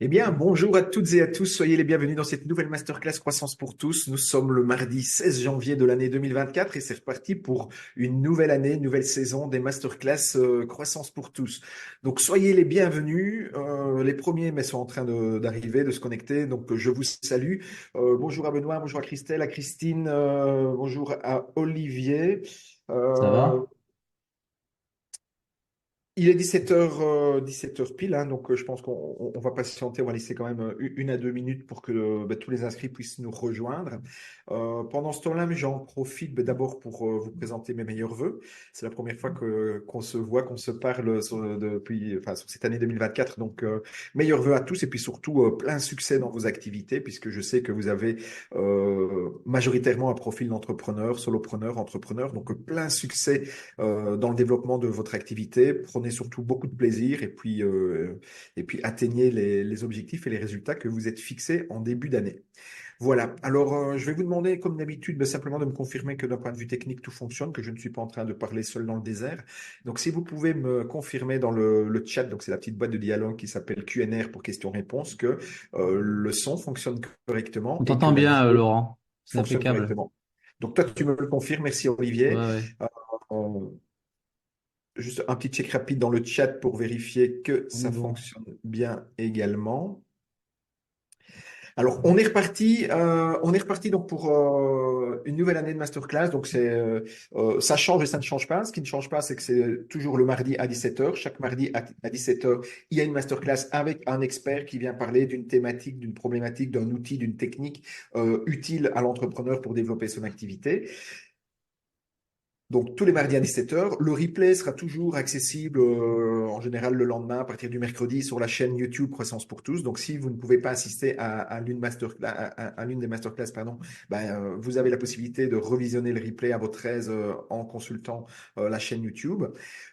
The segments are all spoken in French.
Eh bien, bonjour à toutes et à tous. Soyez les bienvenus dans cette nouvelle masterclass Croissance pour tous. Nous sommes le mardi 16 janvier de l'année 2024 et c'est reparti pour une nouvelle année, une nouvelle saison des masterclass Croissance pour tous. Donc, soyez les bienvenus. Les premiers mais sont en train d'arriver, de se connecter. Donc, je vous salue. Bonjour à Benoît, bonjour à Christelle, à Christine, bonjour à Olivier. Ça Euh, va? Il est 17h, 17h pile, hein, donc je pense qu'on va patienter, on va laisser quand même 1 à 2 minutes pour que tous les inscrits puissent nous rejoindre. Pendant ce temps-là, j'en profite d'abord pour vous présenter mes meilleurs vœux. C'est la première fois qu'on se voit, qu'on se parle sur cette année 2024. Donc, meilleurs vœux à tous et puis surtout plein succès dans vos activités, puisque je sais que vous avez majoritairement un profil d'entrepreneur, solopreneur, entrepreneur. Donc, plein succès dans le développement de votre activité. Prenez surtout beaucoup de plaisir et puis atteignez les objectifs et les résultats que vous êtes fixés en début d'année. Voilà. Alors, je vais vous demander, comme d'habitude, simplement de me confirmer que d'un point de vue technique, tout fonctionne, que je ne suis pas en train de parler seul dans le désert. Donc, si vous pouvez me confirmer dans le chat, donc c'est la petite boîte de dialogue qui s'appelle Q&R pour questions-réponses, que le son fonctionne correctement On et que t'entend la bien, vidéo Laurent. C'est fonctionne impeccable. correctement. Donc, toi, tu me le confirmes. Merci, Ouais, Olivier. ouais. Euh, Juste un petit check rapide dans le chat pour vérifier que On est ça bon. fonctionne bien également. Alors, on est reparti donc pour une nouvelle année de masterclass. Donc, ça change et ça ne change pas. Ce qui ne change pas, c'est que c'est toujours le mardi à 17h. Chaque mardi à 17h, il y a une masterclass avec un expert qui vient parler d'une thématique, d'une problématique, d'un outil, d'une technique utile à l'entrepreneur pour développer son activité. Donc, tous les mardis à 17h. Le replay sera toujours accessible en général le lendemain à partir du mercredi sur la chaîne YouTube Croissance pour tous. Donc, si vous ne pouvez pas assister à l'une des masterclass, pardon, vous avez la possibilité de revisionner le replay à votre aise en consultant la chaîne YouTube.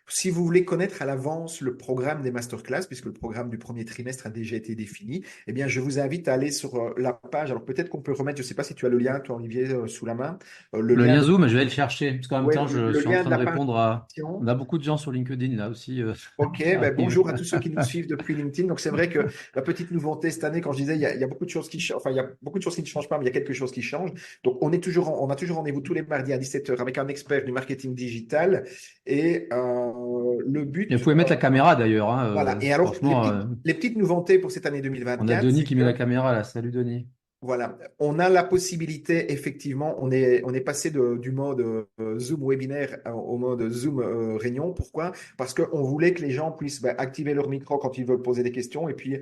Si vous voulez connaître à l'avance le programme des masterclass, puisque le programme du premier trimestre a déjà été défini, eh bien, je vous invite à aller sur la page. Alors, peut-être qu'on peut remettre, je ne sais pas si tu as le lien, toi, Olivier, sous la main, le Le lien lien de Zoom, je vais le chercher. Parce qu'en même Ouais, temps, je le suis en lien de train de la page répondre à. On d'inscription. a beaucoup de gens sur LinkedIn là aussi Ok, qui arrivent. bonjour à tous ceux qui nous suivent depuis LinkedIn. Donc c'est vrai que la petite nouveauté cette année, quand je disais, il y a beaucoup de choses qui changent, enfin il y a beaucoup de choses qui ne changent pas, mais il y a quelque chose qui change. Donc on a toujours rendez-vous tous les mardis à 17h avec un expert du marketing digital et le Et vous but, pouvez mettre la caméra d'ailleurs, hein, voilà. Et alors franchement, les petites nouveautés pour cette année on a 2024, Denis c'est qui met la que caméra là. Salut Denis. voilà, on a la possibilité, effectivement, on est passé du mode Zoom webinaire au mode Zoom réunion. Pourquoi? Parce qu'on voulait que les gens puissent activer leur micro quand ils veulent poser des questions et puis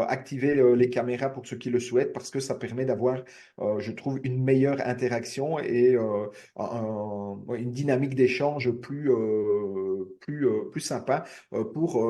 activer les caméras pour ceux qui le souhaitent parce que ça permet d'avoir, je trouve, une meilleure interaction et ouais, une dynamique d'échange plus sympa pour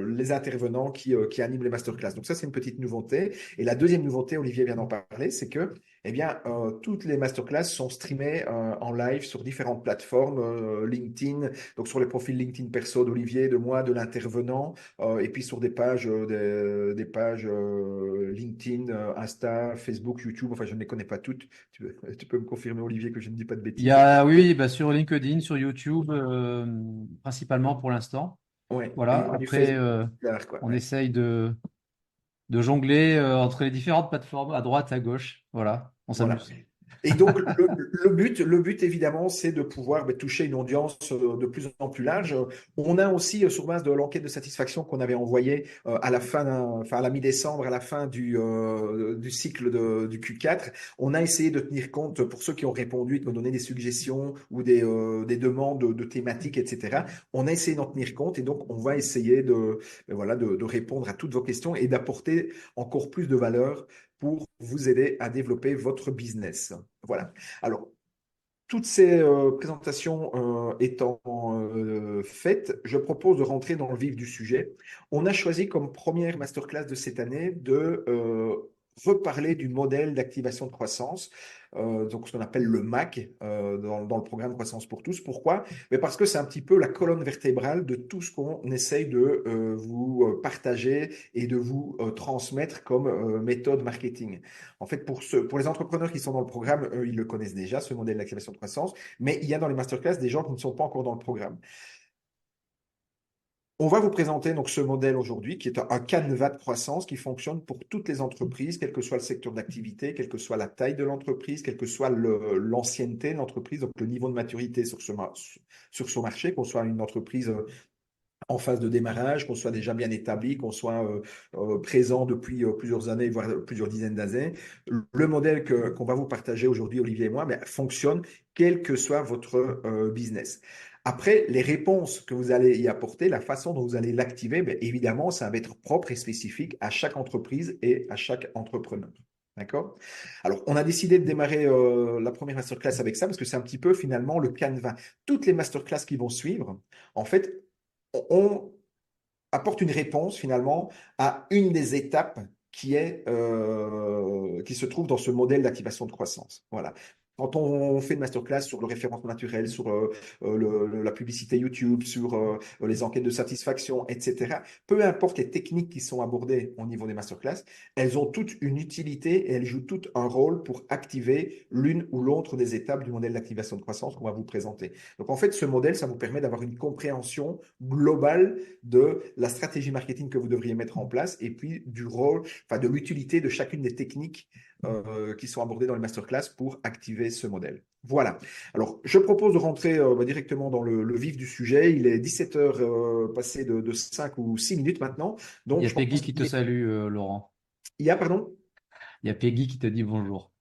les intervenants qui animent les masterclass. Donc ça, c'est une petite nouveauté. Et la deuxième nouveauté, Olivier vient d'en parler, c'est que eh bien, toutes les masterclass sont streamées en live sur différentes plateformes, LinkedIn, donc sur les profils LinkedIn perso d'Olivier, de moi, de l'intervenant, et puis sur des pages, des pages LinkedIn, Insta, Facebook, YouTube, enfin je ne les connais pas toutes. Tu peux me confirmer, Olivier, que je ne dis pas de Il y bêtises. a, oui, oui, bah, sur LinkedIn, sur YouTube, principalement pour l'instant. Ouais, et il y Voilà. a du Après, Facebook, quoi, on ouais. essaye de jongler entre les différentes plateformes à droite, à gauche. Voilà, on Voilà. s'amuse. Et donc, le but évidemment, c'est de pouvoir toucher une audience de plus en plus large. On a aussi, sur base de l'enquête de satisfaction qu'on avait envoyée à la fin, enfin, à la mi-décembre, à la fin du cycle du Q4, on a essayé de tenir compte, pour ceux qui ont répondu, de me donner des suggestions ou des demandes de thématiques, etc. On a essayé d'en tenir compte et donc on va essayer voilà, de répondre à toutes vos questions et d'apporter encore plus de valeur pour vous aider à développer votre business. Voilà. Alors, toutes ces présentations étant faites, je propose de rentrer dans le vif du sujet. On a choisi comme première masterclass de cette année de reparler du modèle d'activation de croissance, donc ce qu'on appelle le MAC dans le programme Croissance pour tous. Pourquoi? Mais parce que c'est un petit peu la colonne vertébrale de tout ce qu'on essaye de vous partager et de vous transmettre comme méthode marketing. En fait, pour les entrepreneurs qui sont dans le programme, eux, ils le connaissent déjà, ce modèle d'activation de croissance, mais il y a dans les masterclass des gens qui ne sont pas encore dans le programme. On va vous présenter donc ce modèle aujourd'hui qui est un canevas de croissance qui fonctionne pour toutes les entreprises, quel que soit le secteur d'activité, quelle que soit la taille de l'entreprise, quelle que soit l'ancienneté de l'entreprise, donc le niveau de maturité sur son marché, qu'on soit une entreprise en phase de démarrage, qu'on soit déjà bien établi, qu'on soit présent depuis plusieurs années, voire plusieurs dizaines d'années. Le modèle qu'on va vous partager aujourd'hui, Olivier et moi, ben, fonctionne quel que soit votre business. Après, les réponses que vous allez y apporter, la façon dont vous allez l'activer, ben, évidemment, ça va être propre et spécifique à chaque entreprise et à chaque entrepreneur. D'accord? Alors, on a décidé de démarrer la première masterclass avec ça parce que c'est un petit peu finalement le canevas. Toutes les masterclass qui vont suivre, en fait, on apporte une réponse finalement à une des étapes qui se trouve dans ce modèle d'activation de croissance. Voilà. Quand on fait une masterclass sur le référencement naturel, sur la publicité YouTube, sur les enquêtes de satisfaction, etc., peu importe les techniques qui sont abordées au niveau des masterclass, elles ont toutes une utilité et elles jouent toutes un rôle pour activer l'une ou l'autre des étapes du modèle d'activation de croissance qu'on va vous présenter. Donc en fait, ce modèle, ça vous permet d'avoir une compréhension globale de la stratégie marketing que vous devriez mettre en place et puis du rôle, enfin de l'utilité de chacune des techniques qui sont abordées dans les masterclass pour activer ce modèle. Voilà. Alors, je propose de rentrer directement dans le vif du sujet. Il est 17 heures passé de 5 ou 6 minutes maintenant. Il y Donc, a je Peggy pense qui te qu'il est... salue, Laurent. Il y a, pardon? Il y a Peggy qui te dit bonjour.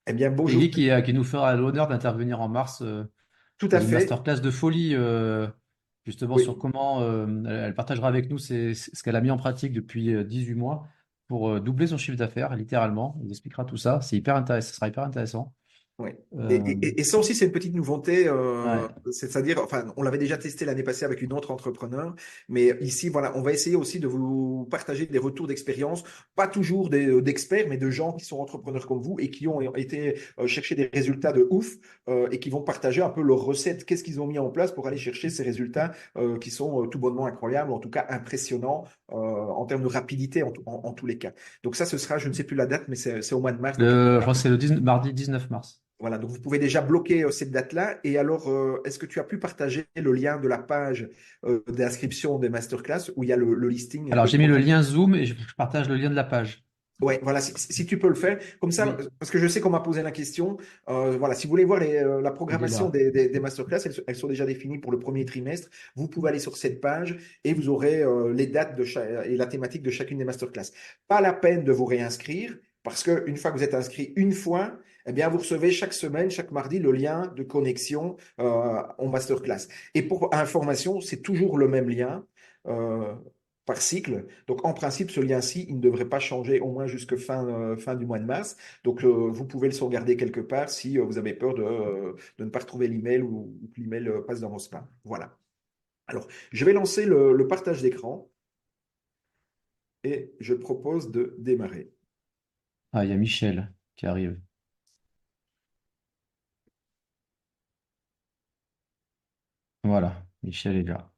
Eh bien, bonjour. Peggy qui nous fera l'honneur d'intervenir en mars Tout dans à une fait. masterclass de folie, justement sur Oui. comment elle partagera avec nous ce qu'elle a mis en pratique depuis 18 mois pour doubler son chiffre d'affaires, littéralement. Elle nous expliquera tout ça. C'est hyper intéressant, ça sera hyper intéressant. Oui. Euh, Et ça aussi, c'est une petite nouveauté. ouais. C'est-à-dire, enfin, on l'avait déjà testé l'année passée avec une autre entrepreneur, mais ici, voilà, on va essayer aussi de vous partager des retours d'expérience, pas toujours d'experts, mais de gens qui sont entrepreneurs comme vous et qui ont été chercher des résultats de ouf et qui vont partager un peu leurs recettes, qu'est-ce qu'ils ont mis en place pour aller chercher ces résultats qui sont tout bonnement incroyables, en tout cas impressionnants en termes de rapidité en tous les cas. Donc ça, ce sera, je ne sais plus la date, mais c'est au mois de mars. Donc Je crois que c'est le mardi 19 mars. voilà, donc vous pouvez déjà bloquer cette date-là. Et alors, est-ce que tu as pu partager le lien de la page d'inscription des masterclass où il y a le listing Alors, de j'ai mis le programme? lien Zoom et je partage le lien de la page. Ouais, voilà, si tu peux le faire, comme ça, Oui, parce que je sais qu'on m'a posé la question. Voilà, si vous voulez voir la il est programmation là. des masterclass, elles sont déjà définies pour le premier trimestre. Vous pouvez aller sur cette page et vous aurez les dates et la thématique de chacune des masterclass. Pas la peine de vous réinscrire parce qu'une fois que vous êtes inscrit une fois, eh bien, vous recevez chaque semaine, chaque mardi, le lien de connexion en masterclass. Et pour information, c'est toujours le même lien. euh, Par cycle. Donc, en principe, ce lien-ci, il ne devrait pas changer au moins jusqu'à fin du mois de mars. Donc, vous pouvez le sauvegarder quelque part si vous avez peur de ne pas retrouver l'email ou que l'email passe dans vos spams. Voilà. Alors, je vais lancer le partage d'écran et je propose de démarrer. Ah, il y a Michel qui arrive. Voilà, Michel est là.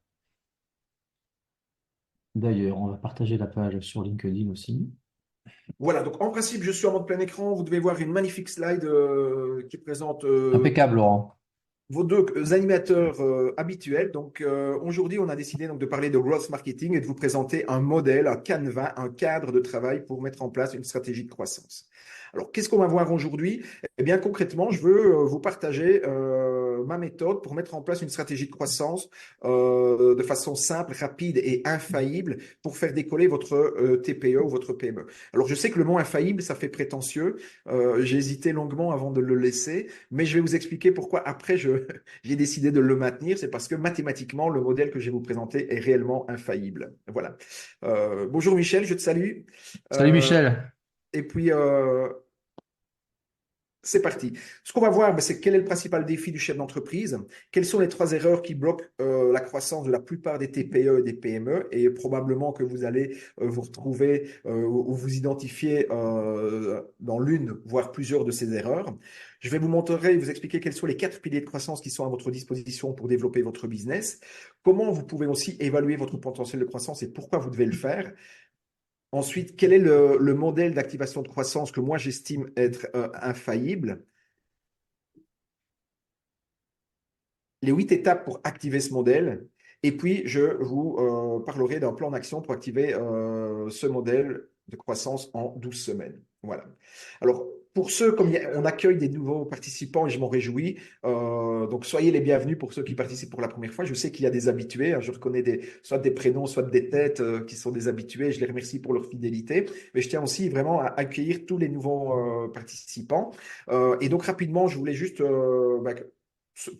D'ailleurs, on va partager la page sur LinkedIn aussi. Voilà, donc en principe, je suis en mode plein écran. Vous devez voir une magnifique slide qui présente Impeccable, Laurent. vos deux animateurs habituels. Donc aujourd'hui, on a décidé donc de parler de growth marketing et de vous présenter un modèle, un canevas, un cadre de travail pour mettre en place une stratégie de croissance. Alors, qu'est-ce qu'on va voir aujourd'hui? Eh bien, concrètement, je veux vous partager ma méthode pour mettre en place une stratégie de croissance de façon simple, rapide et infaillible pour faire décoller votre TPE ou votre PME. Alors, je sais que le mot infaillible, ça fait prétentieux. J'ai hésité longuement avant de le laisser, mais je vais vous expliquer pourquoi après j'ai décidé de le maintenir. C'est parce que mathématiquement, le modèle que je vais vous présenter est réellement infaillible. Voilà. Bonjour Michel, je te salue. Salut Euh, Michel. et puis, c'est parti. Ce qu'on va voir, ben, c'est quel est le principal défi du chef d'entreprise, quelles sont les trois erreurs qui bloquent la croissance de la plupart des TPE et des PME, et probablement que vous allez vous retrouver ou vous identifier dans l'une, voire plusieurs de ces erreurs. Je vais vous montrer et vous expliquer quels sont les quatre piliers de croissance qui sont à votre disposition pour développer votre business, comment vous pouvez aussi évaluer votre potentiel de croissance et pourquoi vous devez le faire. Ensuite, quel est le modèle d'activation de croissance que moi j'estime être infaillible? Les 8 étapes pour activer ce modèle Et puis, je vous parlerai d'un plan d'action pour activer ce modèle de croissance en 12 semaines. Voilà. Alors, pour ceux, comme on accueille des nouveaux participants et je m'en réjouis, donc soyez les bienvenus pour ceux qui participent pour la première fois. Je sais qu'il y a des habitués, hein, je reconnais soit des prénoms, soit des têtes qui sont des habitués. Je les remercie pour leur fidélité. Mais je tiens aussi vraiment à accueillir tous les nouveaux participants. Et donc rapidement, je voulais juste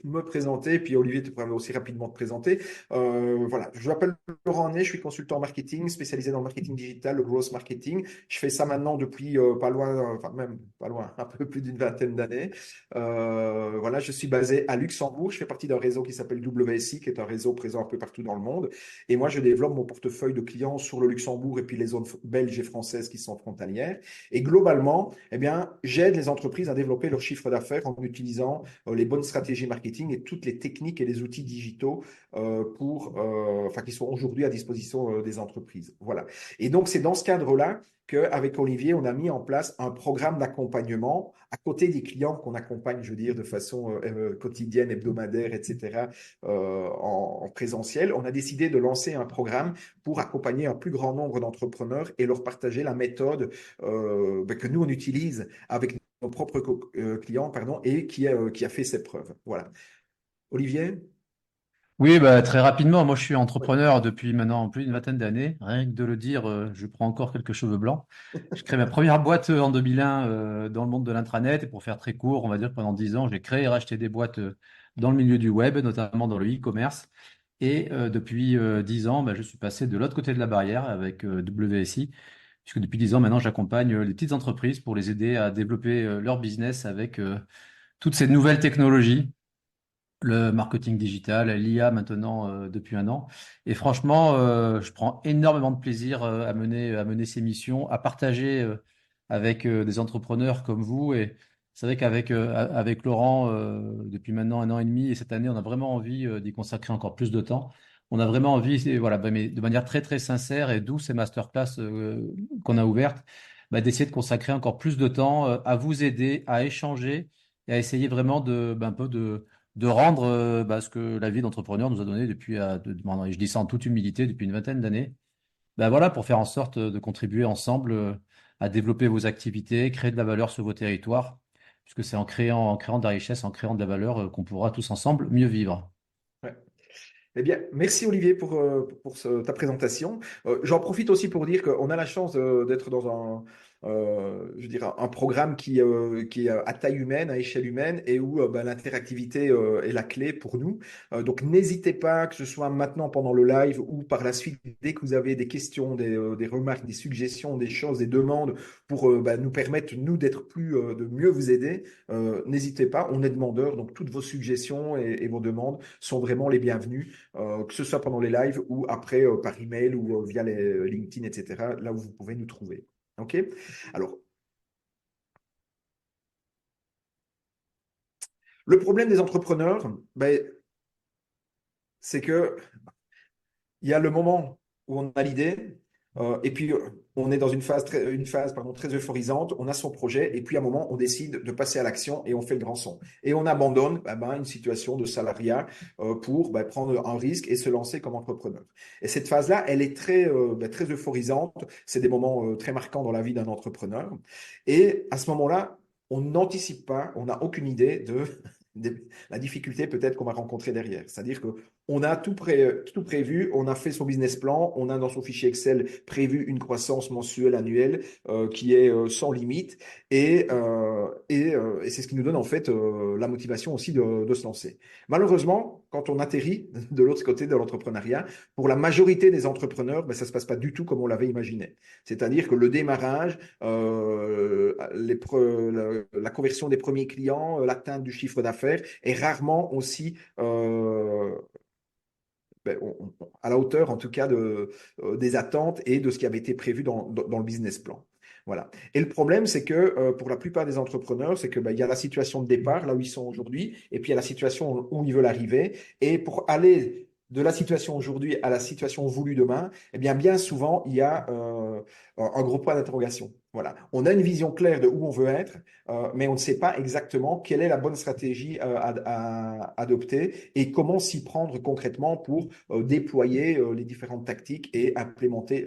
me présenter, puis Olivier, tu pourrais aussi rapidement te présenter. Voilà, je m'appelle Laurent Ney, je suis consultant marketing spécialisé dans le marketing digital, le growth marketing. Je fais ça maintenant depuis pas loin, enfin même pas loin, un peu plus d'une vingtaine d'années. Voilà, je suis basé à Luxembourg. Je fais partie d'un réseau qui s'appelle WSI, qui est un réseau présent un peu partout dans le monde. Et moi, je développe mon portefeuille de clients sur le Luxembourg et puis les zones belges et françaises qui sont frontalières. Et globalement, eh bien, j'aide les entreprises à développer leur chiffre d'affaires en utilisant les bonnes stratégies marketing et toutes les techniques et les outils digitaux qui sont aujourd'hui à disposition des entreprises. Voilà. Et donc, c'est dans ce cadre-là qu'avec Olivier, on a mis en place un programme d'accompagnement à côté des clients qu'on accompagne, je veux dire, de façon quotidienne, hebdomadaire, etc., en présentiel. On a décidé de lancer un programme pour accompagner un plus grand nombre d'entrepreneurs et leur partager la méthode que nous, on utilise avec nos propres clients, pardon, et qui a fait ses preuves. Voilà. Olivier? Oui, bah, très rapidement, moi je suis Oui. entrepreneur depuis maintenant plus d'une vingtaine d'années. Rien que de le dire, je prends encore quelques cheveux blancs. J'ai créé ma première boîte en 2001 dans le monde de l'intranet. Et pour faire très court, on va dire que pendant 10 ans, j'ai créé et racheté des boîtes dans le milieu du web, notamment dans le e-commerce. Et depuis 10 ans, bah, je suis passé de l'autre côté de la barrière avec WSI, puisque depuis 10 ans maintenant, j'accompagne les petites entreprises pour les aider à développer leur business avec toutes ces nouvelles technologies, le marketing digital, l'IA maintenant depuis un an. Et franchement, je prends énormément de plaisir à mener ces missions, à partager avec des entrepreneurs comme vous. Et c'est vrai qu'avec avec Laurent, depuis maintenant un an et demi et cette année, on a vraiment envie d'y consacrer encore plus de temps. On a vraiment envie, et voilà, bah, mais de manière très très sincère et d'où ces masterclass qu'on a ouvertes, bah, d'essayer de consacrer encore plus de temps à vous aider, à échanger et à essayer vraiment un peu de rendre ce que la vie d'entrepreneur nous a donné depuis, bon, et je dis ça en toute humilité, depuis une vingtaine d'années. Ben voilà, pour faire en sorte de contribuer ensemble à développer vos activités, créer de la valeur sur vos territoires, puisque c'est en créant de la richesse, en créant de la valeur qu'on pourra tous ensemble mieux vivre. Ouais. Eh bien, merci Olivier pour ta présentation. J'en profite aussi pour dire qu'on a la chance d'être dans je veux dire, un programme qui est à taille humaine, à échelle humaine, et où l'interactivité est la clé pour nous. Donc, n'hésitez pas, que ce soit maintenant pendant le live ou par la suite, dès que vous avez des questions, des remarques, des suggestions, des choses, des demandes pour nous permettre, nous, de mieux vous aider, n'hésitez pas, on est demandeurs, donc toutes vos suggestions et vos demandes sont vraiment les bienvenues, que ce soit pendant les lives ou après par email ou via les LinkedIn, etc., là où vous pouvez nous trouver. OK? Alors, le problème des entrepreneurs, c'est que il y a le moment où on a l'idée, et puis on est dans une phase très euphorisante, on a son projet, et puis à un moment, on décide de passer à l'action et on fait le grand son. Et on abandonne une situation de salariat pour prendre un risque et se lancer comme entrepreneur. Et cette phase-là, elle est très euphorisante. C'est des moments très marquants dans la vie d'un entrepreneur. Et à ce moment-là, on n'anticipe pas, on n'a aucune idée de la difficulté peut-être qu'on va rencontrer derrière. C'est-à-dire que on a tout prévu, on a fait son business plan, on a dans son fichier Excel prévu une croissance mensuelle, annuelle qui est sans limite et c'est ce qui nous donne en fait la motivation aussi de se lancer. Malheureusement, quand on atterrit de l'autre côté de l'entrepreneuriat, pour la majorité des entrepreneurs, ça ne se passe pas du tout comme on l'avait imaginé. C'est-à-dire que le démarrage, la conversion des premiers clients, l'atteinte du chiffre d'affaires est rarement aussi à la hauteur, en tout cas, des attentes et de ce qui avait été prévu dans le business plan. Voilà. Et le problème, c'est que pour la plupart des entrepreneurs, c'est que il y a la situation de départ, là où ils sont aujourd'hui, et puis il y a la situation où ils veulent arriver. Et pour aller de la situation aujourd'hui à la situation voulue demain, eh bien souvent, il y a un gros point d'interrogation. Voilà. On a une vision claire de où on veut être, mais on ne sait pas exactement quelle est la bonne stratégie à adopter et comment s'y prendre concrètement pour déployer les différentes tactiques et implémenter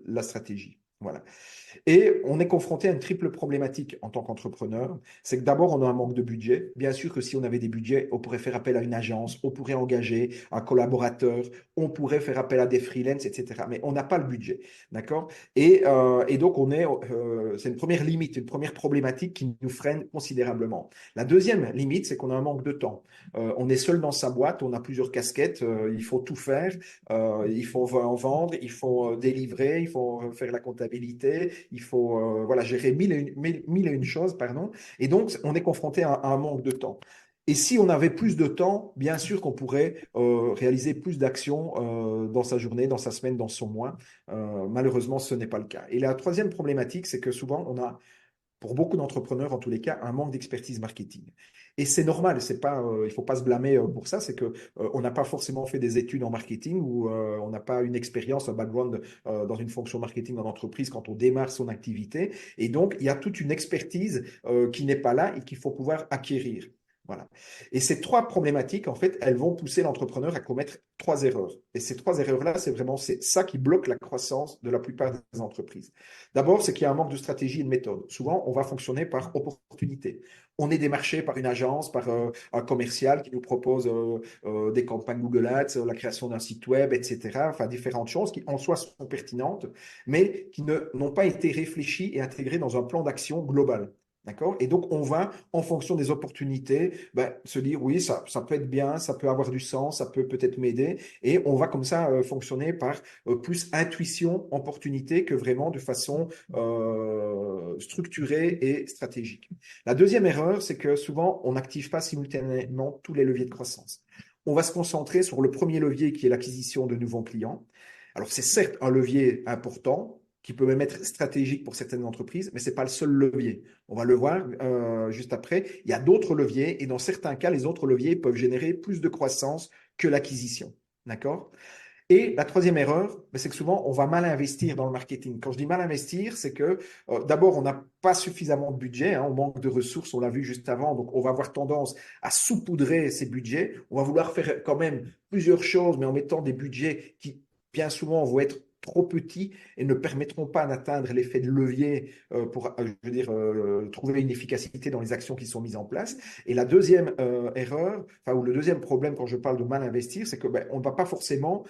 la stratégie. Voilà. Et on est confronté à une triple problématique en tant qu'entrepreneur. C'est que d'abord, on a un manque de budget. Bien sûr que si on avait des budgets, on pourrait faire appel à une agence, on pourrait engager un collaborateur, on pourrait faire appel à des freelances, etc. Mais on n'a pas le budget. D'accord? Et donc, c'est une première limite, une première problématique qui nous freine considérablement. La deuxième limite, c'est qu'on a un manque de temps. On est seul dans sa boîte, on a plusieurs casquettes, il faut tout faire, il faut en vendre, il faut délivrer, il faut faire la comptabilité, il faut voilà, gérer mille et une choses, pardon. Et donc, on est confronté à un manque de temps. Et si on avait plus de temps, bien sûr qu'on pourrait réaliser plus d'actions dans sa journée, dans sa semaine, dans son mois. Malheureusement, ce n'est pas le cas. Et la troisième problématique, c'est que souvent, on a pour beaucoup d'entrepreneurs, en tous les cas, un manque d'expertise marketing. Et c'est normal, c'est pas, il ne faut pas se blâmer pour ça, c'est que on n'a pas forcément fait des études en marketing ou on n'a pas une expérience, un background dans une fonction marketing en entreprise quand on démarre son activité. Et donc, il y a toute une expertise qui n'est pas là et qu'il faut pouvoir acquérir. Voilà. Et ces trois problématiques, en fait, elles vont pousser l'entrepreneur à commettre trois erreurs. Et ces trois erreurs-là, c'est ça qui bloque la croissance de la plupart des entreprises. D'abord, c'est qu'il y a un manque de stratégie et de méthode. Souvent, on va fonctionner par opportunité. On est démarché par une agence, par un commercial qui nous propose des campagnes Google Ads, la création d'un site web, etc. Enfin, différentes choses qui en soi sont pertinentes, mais qui n'ont pas été réfléchies et intégrées dans un plan d'action global. D'accord? Et donc, on va, en fonction des opportunités, se dire, oui, ça peut être bien, ça peut avoir du sens, ça peut peut-être m'aider. Et on va comme ça fonctionner par plus intuition, opportunité que vraiment de façon structurée et stratégique. La deuxième erreur, c'est que souvent, on n'active pas simultanément tous les leviers de croissance. On va se concentrer sur le premier levier qui est l'acquisition de nouveaux clients. Alors, c'est certes un levier important, qui peut même être stratégique pour certaines entreprises, mais ce n'est pas le seul levier. On va le voir juste après. Il y a d'autres leviers et dans certains cas, les autres leviers peuvent générer plus de croissance que l'acquisition. D'accord? Et la troisième erreur, c'est que souvent, on va mal investir dans le marketing. Quand je dis mal investir, c'est que d'abord, on n'a pas suffisamment de budget, hein, on manque de ressources, on l'a vu juste avant, donc on va avoir tendance à saupoudrer ces budgets. On va vouloir faire quand même plusieurs choses, mais en mettant des budgets qui, bien souvent, vont être trop petits et ne permettront pas d'atteindre l'effet de levier pour, je veux dire, trouver une efficacité dans les actions qui sont mises en place. Et la deuxième erreur, ou le deuxième problème quand je parle de mal investir, c'est que on ne va pas forcément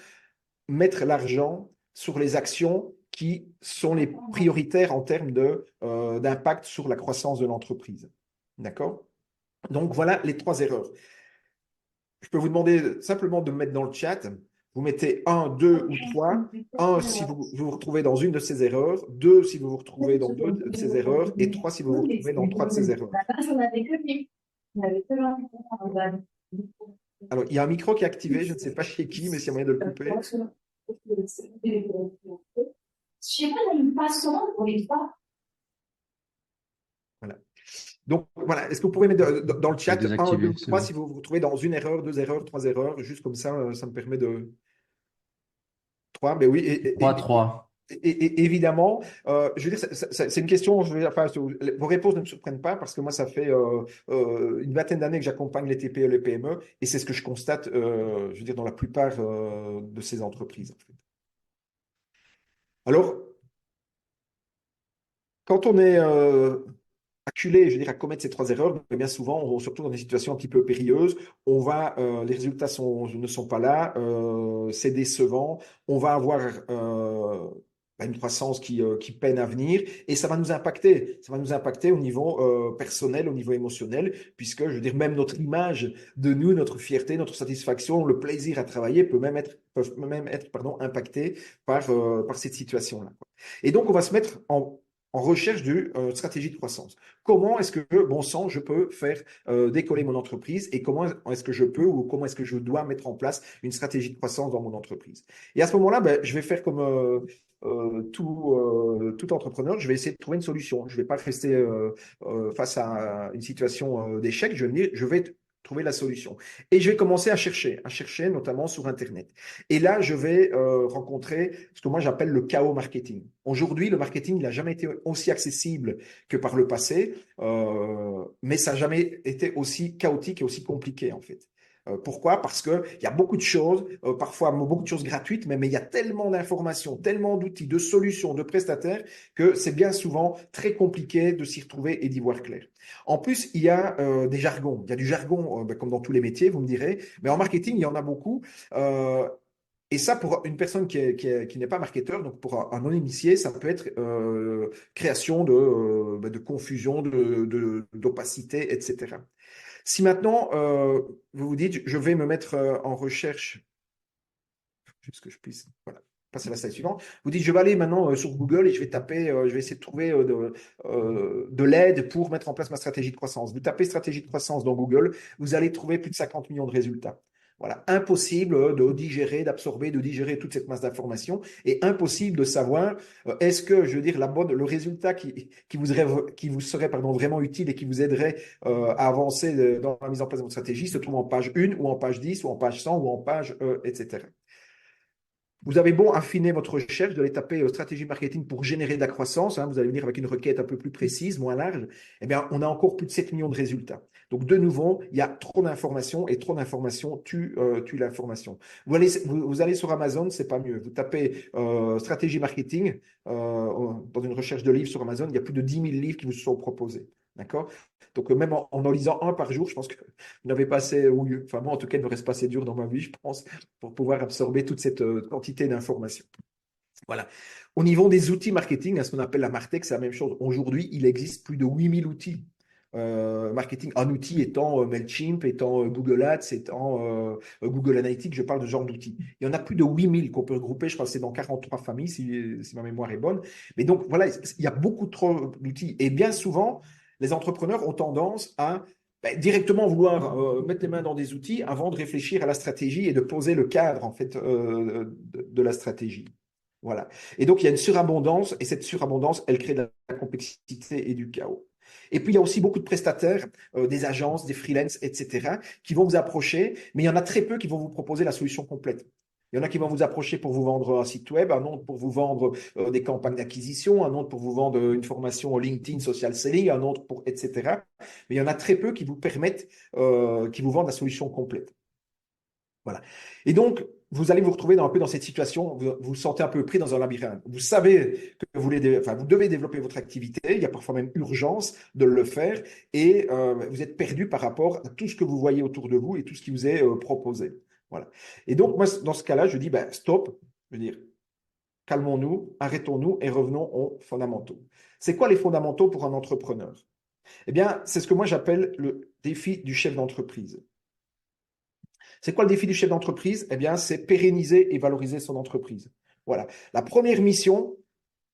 mettre l'argent sur les actions qui sont les prioritaires en termes d'impact sur la croissance de l'entreprise. D'accord? Donc voilà les trois erreurs. Je peux vous demander simplement de me mettre dans le chat. Vous mettez un, deux ou trois. Un, si vous vous retrouvez dans une de ces erreurs. Deux, si vous vous retrouvez dans deux de ces erreurs. Et trois, si vous vous retrouvez dans trois de ces erreurs. Alors, il y a un micro qui est activé. Je ne sais pas chez qui, mais s'il y a moyen de le couper. Voilà. Donc, voilà. Est-ce que vous pourriez mettre dans le chat un, deux ou trois si vous vous retrouvez dans une erreur, deux erreurs, trois erreurs. Juste comme ça me permet de. Trois, mais oui. 3-3. Et évidemment, je veux dire, c'est une question, vos réponses ne me surprennent pas parce que moi, ça fait une vingtaine d'années que j'accompagne les TPE et les PME et c'est ce que je constate, je veux dire, dans la plupart de ces entreprises. En fait. Alors, quand on est acculé, je veux dire, à commettre ces trois erreurs, mais bien souvent, surtout dans des situations un petit peu périlleuses, les résultats ne sont pas là, c'est décevant, on va avoir une croissance qui peine à venir et ça va nous impacter. Ça va nous impacter au niveau personnel, au niveau émotionnel, puisque, je veux dire, même notre image de nous, notre fierté, notre satisfaction, le plaisir à travailler peuvent même être impactés par cette situation-là. Et donc, on va se mettre en recherche de stratégie de croissance. Comment est-ce que, bon sang, je peux faire décoller mon entreprise et comment est-ce que je peux ou comment est-ce que je dois mettre en place une stratégie de croissance dans mon entreprise. Et à ce moment-là, je vais faire comme tout entrepreneur, je vais essayer de trouver une solution. Je ne vais pas rester face à une situation d'échec, je vais trouver la solution. Et je vais commencer à chercher notamment sur Internet. Et là, je vais rencontrer ce que moi j'appelle le chaos marketing. Aujourd'hui, le marketing n'a jamais été aussi accessible que par le passé, mais ça n'a jamais été aussi chaotique et aussi compliqué en fait. Pourquoi? Parce qu'il y a beaucoup de choses, parfois beaucoup de choses gratuites, mais il y a tellement d'informations, tellement d'outils, de solutions, de prestataires, que c'est bien souvent très compliqué de s'y retrouver et d'y voir clair. En plus, il y a des jargons. Il y a du jargon, comme dans tous les métiers, vous me direz, mais en marketing, il y en a beaucoup. Et ça, pour une personne qui n'est pas marketeur, donc pour un non-initié, ça peut être création de confusion, d'opacité, etc. Si maintenant, vous vous dites, je vais me mettre en recherche, juste que je puisse, voilà, passer à la slide suivante, vous dites, je vais aller maintenant sur Google et je vais taper, je vais essayer de trouver de l'aide pour mettre en place ma stratégie de croissance. Vous tapez stratégie de croissance dans Google, vous allez trouver plus de 50 millions de résultats. Voilà, impossible de digérer, d'absorber, de digérer toute cette masse d'informations et impossible de savoir est-ce que, je veux dire, le résultat qui vous serait pardon, vraiment utile et qui vous aiderait à avancer dans la mise en place de votre stratégie se trouve en page 1 ou en page 10 ou en page 100 ou en page, etc. Vous avez beau affiner votre recherche, vous allez taper stratégie marketing pour générer de la croissance, hein, vous allez venir avec une requête un peu plus précise, moins large, eh bien, on a encore plus de 7 millions de résultats. Donc, de nouveau, il y a trop d'informations et trop d'informations tue l'information. Vous allez sur Amazon, c'est pas mieux. Vous tapez stratégie marketing dans une recherche de livres sur Amazon, il y a plus de 10 000 livres qui vous sont proposés. D'accord? Donc, même en lisant un par jour, je pense que vous n'avez pas assez, enfin, moi, en tout cas, il ne me reste pas assez dur dans ma vie, je pense, pour pouvoir absorber toute cette quantité d'informations. Voilà. Au niveau des outils marketing, à ce qu'on appelle la Martech, c'est la même chose. Aujourd'hui, il existe plus de 8000 outils marketing. Un outil étant Mailchimp, étant Google Ads, étant Google Analytics, je parle de ce genre d'outils. Il y en a plus de 8000 qu'on peut regrouper, je crois que c'est dans 43 familles, si ma mémoire est bonne. Mais donc, voilà, il y a beaucoup trop d'outils. Et bien souvent, les entrepreneurs ont tendance à directement vouloir mettre les mains dans des outils avant de réfléchir à la stratégie et de poser le cadre en fait de la stratégie. Voilà. Et donc il y a une surabondance et cette surabondance, elle crée de la complexité et du chaos. Et puis il y a aussi beaucoup de prestataires, des agences, des freelances, etc., qui vont vous approcher, mais il y en a très peu qui vont vous proposer la solution complète. Il y en a qui vont vous approcher pour vous vendre un site web, un autre pour vous vendre des campagnes d'acquisition, un autre pour vous vendre une formation LinkedIn, social selling, un autre pour etc. Mais il y en a très peu qui vous permettent, qui vous vendent la solution complète. Voilà. Et donc, vous allez vous retrouver un peu dans cette situation, vous vous sentez un peu pris dans un labyrinthe. Vous savez que vous devez développer votre activité, il y a parfois même urgence de le faire, et vous êtes perdu par rapport à tout ce que vous voyez autour de vous et tout ce qui vous est proposé. Voilà. Et donc, moi, dans ce cas-là, je dis, stop, je veux dire, calmons-nous, arrêtons-nous et revenons aux fondamentaux. C'est quoi les fondamentaux pour un entrepreneur? Eh bien, c'est ce que moi j'appelle le défi du chef d'entreprise. C'est quoi le défi du chef d'entreprise? Eh bien, c'est pérenniser et valoriser son entreprise. Voilà. La première mission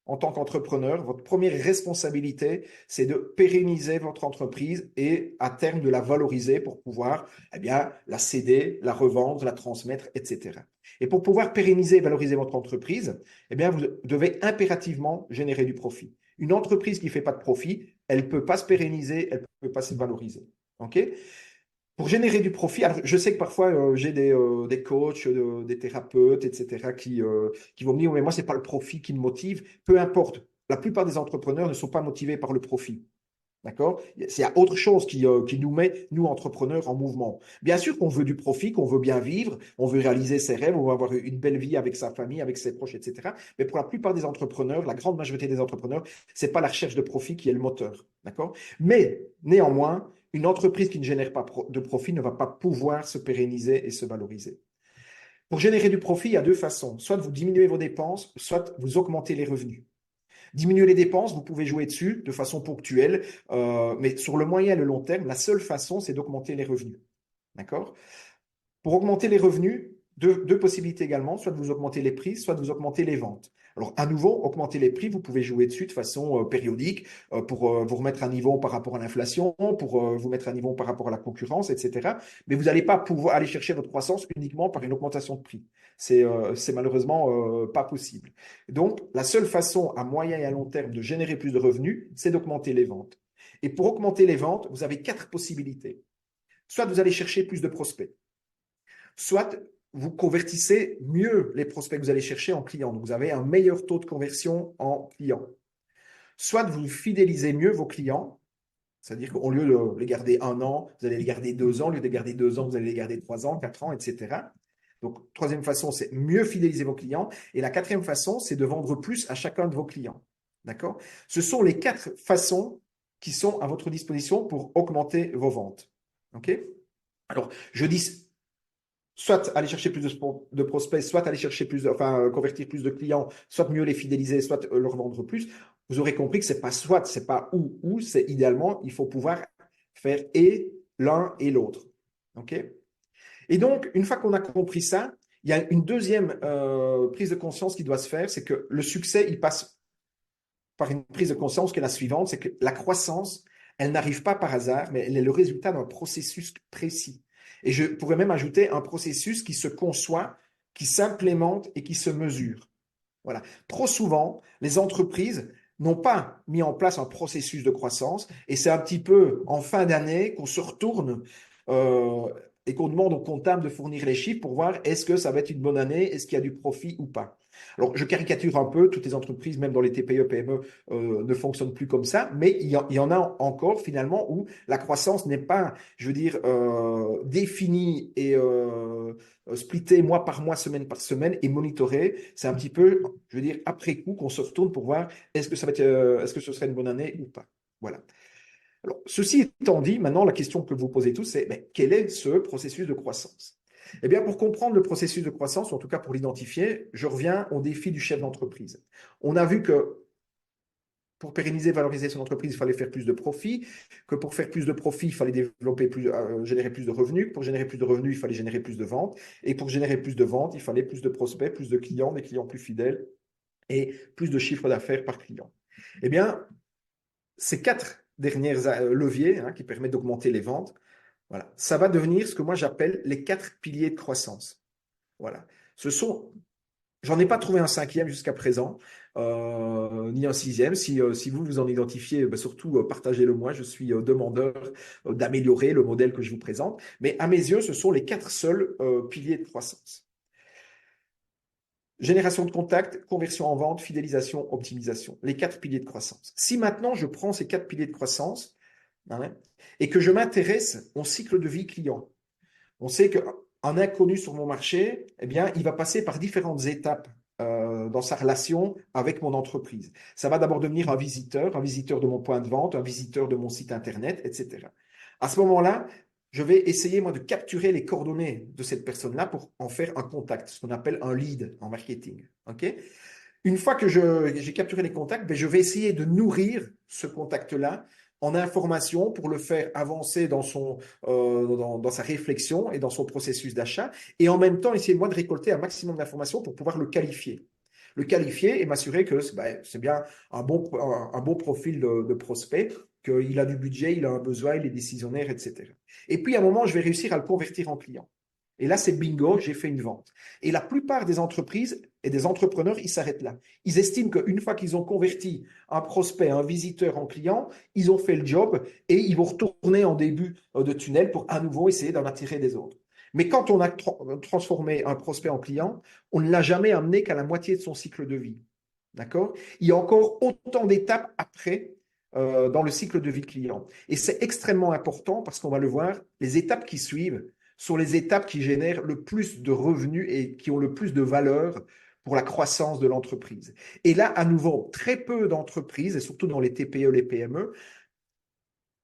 en tant qu'entrepreneur, votre première responsabilité, c'est de pérenniser votre entreprise et à terme de la valoriser pour pouvoir la céder, la revendre, la transmettre, etc. Et pour pouvoir pérenniser et valoriser votre entreprise, vous devez impérativement générer du profit. Une entreprise qui ne fait pas de profit, elle ne peut pas se pérenniser, elle ne peut pas se valoriser. OK? Pour générer du profit, alors je sais que parfois j'ai des coachs, des thérapeutes, etc., qui vont me dire, mais moi, ce n'est pas le profit qui me motive. Peu importe, la plupart des entrepreneurs ne sont pas motivés par le profit. D'accord? Il y a autre chose qui nous met, nous, entrepreneurs, en mouvement. Bien sûr qu'on veut du profit, qu'on veut bien vivre, on veut réaliser ses rêves, on veut avoir une belle vie avec sa famille, avec ses proches, etc. Mais pour la plupart des entrepreneurs, la grande majorité des entrepreneurs, ce n'est pas la recherche de profit qui est le moteur. D'accord? Mais néanmoins, une entreprise qui ne génère pas de profit ne va pas pouvoir se pérenniser et se valoriser. Pour générer du profit, il y a deux façons. Soit vous diminuez vos dépenses, soit vous augmentez les revenus. Diminuer les dépenses, vous pouvez jouer dessus de façon ponctuelle, mais sur le moyen et le long terme, la seule façon, c'est d'augmenter les revenus. D'accord? Pour augmenter les revenus, deux possibilités également, soit vous augmentez les prix, soit vous augmentez les ventes. Alors, à nouveau, augmenter les prix, vous pouvez jouer dessus de façon périodique pour vous remettre à niveau par rapport à l'inflation, pour vous mettre à niveau par rapport à la concurrence, etc. Mais vous n'allez pas pouvoir aller chercher votre croissance uniquement par une augmentation de prix. C'est malheureusement pas possible. Donc, la seule façon à moyen et à long terme de générer plus de revenus, c'est d'augmenter les ventes. Et pour augmenter les ventes, vous avez quatre possibilités. Soit vous allez chercher plus de prospects, soit vous convertissez mieux les prospects que vous allez chercher en clients. Donc, vous avez un meilleur taux de conversion en clients. Soit vous fidélisez mieux vos clients, c'est-à-dire qu'au lieu de les garder 1 an, vous allez les garder 2 ans, au lieu de les garder 2 ans, vous allez les garder 3 ans, 4 ans, etc. Donc, troisième façon, c'est mieux fidéliser vos clients. Et la quatrième façon, c'est de vendre plus à chacun de vos clients. D'accord? Ce sont les 4 façons qui sont à votre disposition pour augmenter vos ventes. OK? Alors, je dis soit aller chercher plus de prospects, soit aller chercher convertir plus de clients, soit mieux les fidéliser, soit leur vendre plus. Vous aurez compris que c'est pas soit, c'est pas ou, c'est idéalement, il faut pouvoir faire et l'un et l'autre. OK? Et donc, une fois qu'on a compris ça, il y a une deuxième prise de conscience qui doit se faire, c'est que le succès, il passe par une prise de conscience qui est la suivante, c'est que la croissance, elle n'arrive pas par hasard, mais elle est le résultat d'un processus précis. Et je pourrais même ajouter un processus qui se conçoit, qui s'implémente et qui se mesure. Voilà. Trop souvent, les entreprises n'ont pas mis en place un processus de croissance et c'est un petit peu en fin d'année qu'on se retourne euh, et qu'on demande au comptable de fournir les chiffres pour voir est-ce que ça va être une bonne année, est-ce qu'il y a du profit ou pas. Alors, je caricature un peu, toutes les entreprises, même dans les TPE, PME, ne fonctionnent plus comme ça, mais il y en a encore finalement où la croissance n'est pas, je veux dire, définie et splittée mois par mois, semaine par semaine et monitorée. C'est un petit peu, je veux dire, après coup qu'on se retourne pour voir est-ce que ça va être, est-ce que ce serait une bonne année ou pas. Voilà. Alors, ceci étant dit, maintenant, la question que vous posez tous, c'est mais quel est ce processus de croissance? Eh bien, pour comprendre le processus de croissance, ou en tout cas pour l'identifier, je reviens au défi du chef d'entreprise. On a vu que pour pérenniser, valoriser son entreprise, il fallait faire plus de profits, que pour faire plus de profits, il fallait développer générer plus de revenus, que pour générer plus de revenus, il fallait générer plus de ventes, et pour générer plus de ventes, il fallait plus de prospects, plus de clients, des clients plus fidèles et plus de chiffre d'affaires par client. Eh bien, ces 4 derniers leviers qui permettent d'augmenter les ventes, voilà, ça va devenir ce que moi j'appelle les 4 piliers de croissance. Voilà. J'en ai pas trouvé un cinquième jusqu'à présent, ni un sixième. Si vous vous en identifiez, surtout partagez-le moi. Je suis demandeur d'améliorer le modèle que je vous présente. Mais à mes yeux, ce sont les 4 seuls piliers de croissance. Génération de contacts, conversion en vente, fidélisation, optimisation. Les 4 piliers de croissance. Si maintenant je prends ces 4 piliers de croissance et que je m'intéresse au cycle de vie client, on sait qu'un inconnu sur mon marché, eh bien, il va passer par différentes étapes dans sa relation avec mon entreprise. Ça va d'abord devenir un visiteur de mon point de vente, un visiteur de mon site internet, etc. À ce moment-là, je vais essayer, moi, de capturer les coordonnées de cette personne-là pour en faire un contact, ce qu'on appelle un lead en marketing. OK? Une fois que j'ai capturé les contacts, je vais essayer de nourrir ce contact-là en information pour le faire avancer dans sa réflexion et dans son processus d'achat, et en même temps essayer moi de récolter un maximum d'informations pour pouvoir le qualifier. Le qualifier et m'assurer que c'est bien un bon profil de prospect, qu'il a du budget, il a un besoin, il est décisionnaire, etc. Et puis à un moment, je vais réussir à le convertir en client. Et là, c'est bingo, j'ai fait une vente. Et la plupart des entreprises et des entrepreneurs, ils s'arrêtent là. Ils estiment qu'une fois qu'ils ont converti un prospect, un visiteur en client, ils ont fait le job et ils vont retourner en début de tunnel pour à nouveau essayer d'en attirer des autres. Mais quand on a transformé un prospect en client, on ne l'a jamais amené qu'à la moitié de son cycle de vie. D'accord? Il y a encore autant d'étapes après dans le cycle de vie client. Et c'est extrêmement important parce qu'on va le voir, les étapes qui suivent sont les étapes qui génèrent le plus de revenus et qui ont le plus de valeur pour la croissance de l'entreprise. Et là, à nouveau, très peu d'entreprises, et surtout dans les TPE, les PME,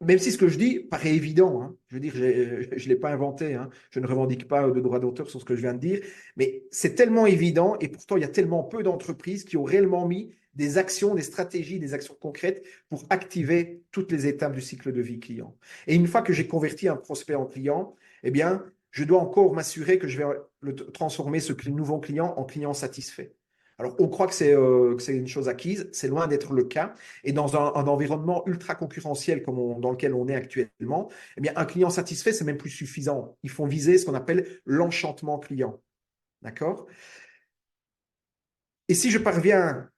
même si ce que je dis paraît évident, je veux dire, je ne l'ai pas inventé, je ne revendique pas de droit d'auteur sur ce que je viens de dire, mais c'est tellement évident et pourtant il y a tellement peu d'entreprises qui ont réellement mis des actions, des stratégies, des actions concrètes pour activer toutes les étapes du cycle de vie client. Et une fois que j'ai converti un prospect en client, eh bien, je dois encore m'assurer que je vais transformer ce nouveau client en client satisfait. Alors, on croit que c'est une chose acquise, c'est loin d'être le cas. Et dans un environnement ultra concurrentiel dans lequel on est actuellement, eh bien, un client satisfait, c'est même plus suffisant. Il faut viser ce qu'on appelle l'enchantement client. D'accord? Et si je parviens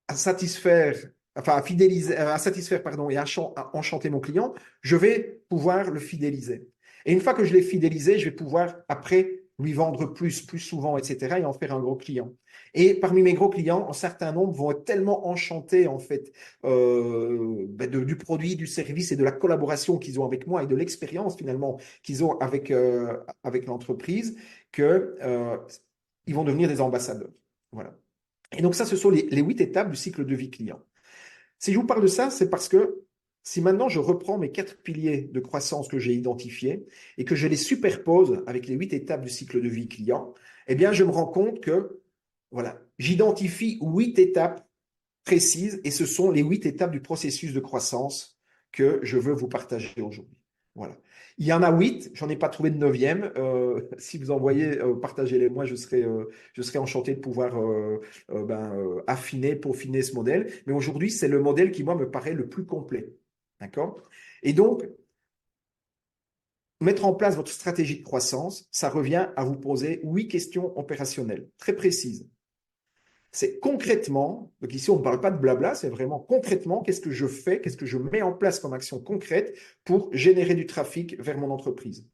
à satisfaire, enfin à fidéliser, à satisfaire, pardon, et à enchanter mon client, je vais pouvoir le fidéliser. Et une fois que je l'ai fidélisé, je vais pouvoir après lui vendre plus souvent, etc. et en faire un gros client. Et parmi mes gros clients, un certain nombre vont être tellement enchantés en fait du produit, du service et de la collaboration qu'ils ont avec moi et de l'expérience finalement qu'ils ont avec l'entreprise que ils vont devenir des ambassadeurs. Voilà. Et donc ça, ce sont les 8 étapes du cycle de vie client. Si je vous parle de ça, c'est parce que si maintenant je reprends mes 4 piliers de croissance que j'ai identifiés et que je les superpose avec les 8 étapes du cycle de vie client, eh bien, je me rends compte que, voilà, j'identifie 8 étapes précises et ce sont les 8 étapes du processus de croissance que je veux vous partager aujourd'hui. Voilà. Il y en a 8, j'en ai pas trouvé de neuvième. Si vous en voyez, partagez-les moi, je serai enchanté de pouvoir affiner, peaufiner ce modèle. Mais aujourd'hui, c'est le modèle qui, moi, me paraît le plus complet. D'accord? Et donc, mettre en place votre stratégie de croissance, ça revient à vous poser 8 questions opérationnelles, très précises. C'est concrètement, donc ici on ne parle pas de blabla, c'est vraiment concrètement qu'est-ce que je fais, qu'est-ce que je mets en place comme action concrète pour générer du trafic vers mon entreprise.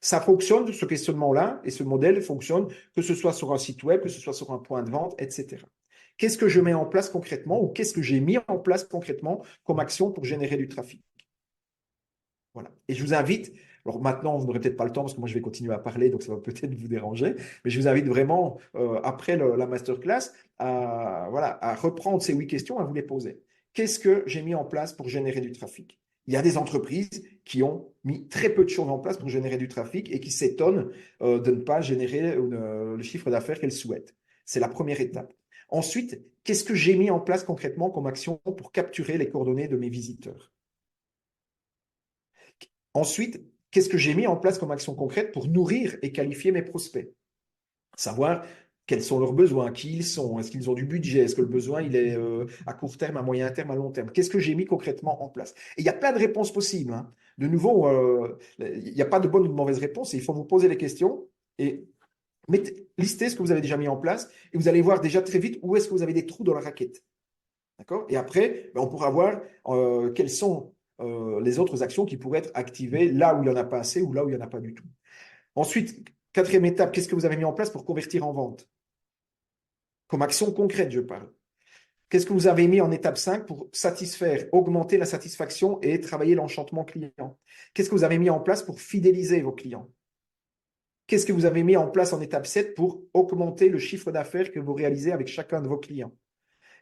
Ça fonctionne, ce questionnement-là, et ce modèle fonctionne, que ce soit sur un site web, que ce soit sur un point de vente, etc. Qu'est-ce que je mets en place concrètement ou qu'est-ce que j'ai mis en place concrètement comme action pour générer du trafic? Voilà. Et je vous invite, alors maintenant, vous n'aurez peut-être pas le temps parce que moi, je vais continuer à parler, donc ça va peut-être vous déranger, mais je vous invite vraiment, après la masterclass, à reprendre ces 8 questions, à vous les poser. Qu'est-ce que j'ai mis en place pour générer du trafic? Il y a des entreprises qui ont mis très peu de choses en place pour générer du trafic et qui s'étonnent de ne pas générer le chiffre d'affaires qu'elles souhaitent. C'est la première étape. Ensuite, qu'est-ce que j'ai mis en place concrètement comme action pour capturer les coordonnées de mes visiteurs? Ensuite, qu'est-ce que j'ai mis en place comme action concrète pour nourrir et qualifier mes prospects? Savoir quels sont leurs besoins, qui ils sont, est-ce qu'ils ont du budget, est-ce que le besoin il est à court terme, à moyen terme, à long terme? Qu'est-ce que j'ai mis concrètement en place? Et il y a plein de réponses possibles, hein. De nouveau, il n'y a pas de bonne ou de mauvaise réponse, il faut vous poser les questions et listez ce que vous avez déjà mis en place et vous allez voir déjà très vite où est-ce que vous avez des trous dans la raquette. D'accord? Et après, on pourra voir quelles sont les autres actions qui pourraient être activées là où il n'y en a pas assez ou là où il n'y en a pas du tout. Ensuite, quatrième étape, qu'est-ce que vous avez mis en place pour convertir en vente? Comme action concrète, je parle. Qu'est-ce que vous avez mis en étape 5 pour satisfaire, augmenter la satisfaction et travailler l'enchantement client? Qu'est-ce que vous avez mis en place pour fidéliser vos clients? Qu'est-ce que vous avez mis en place en étape 7 pour augmenter le chiffre d'affaires que vous réalisez avec chacun de vos clients?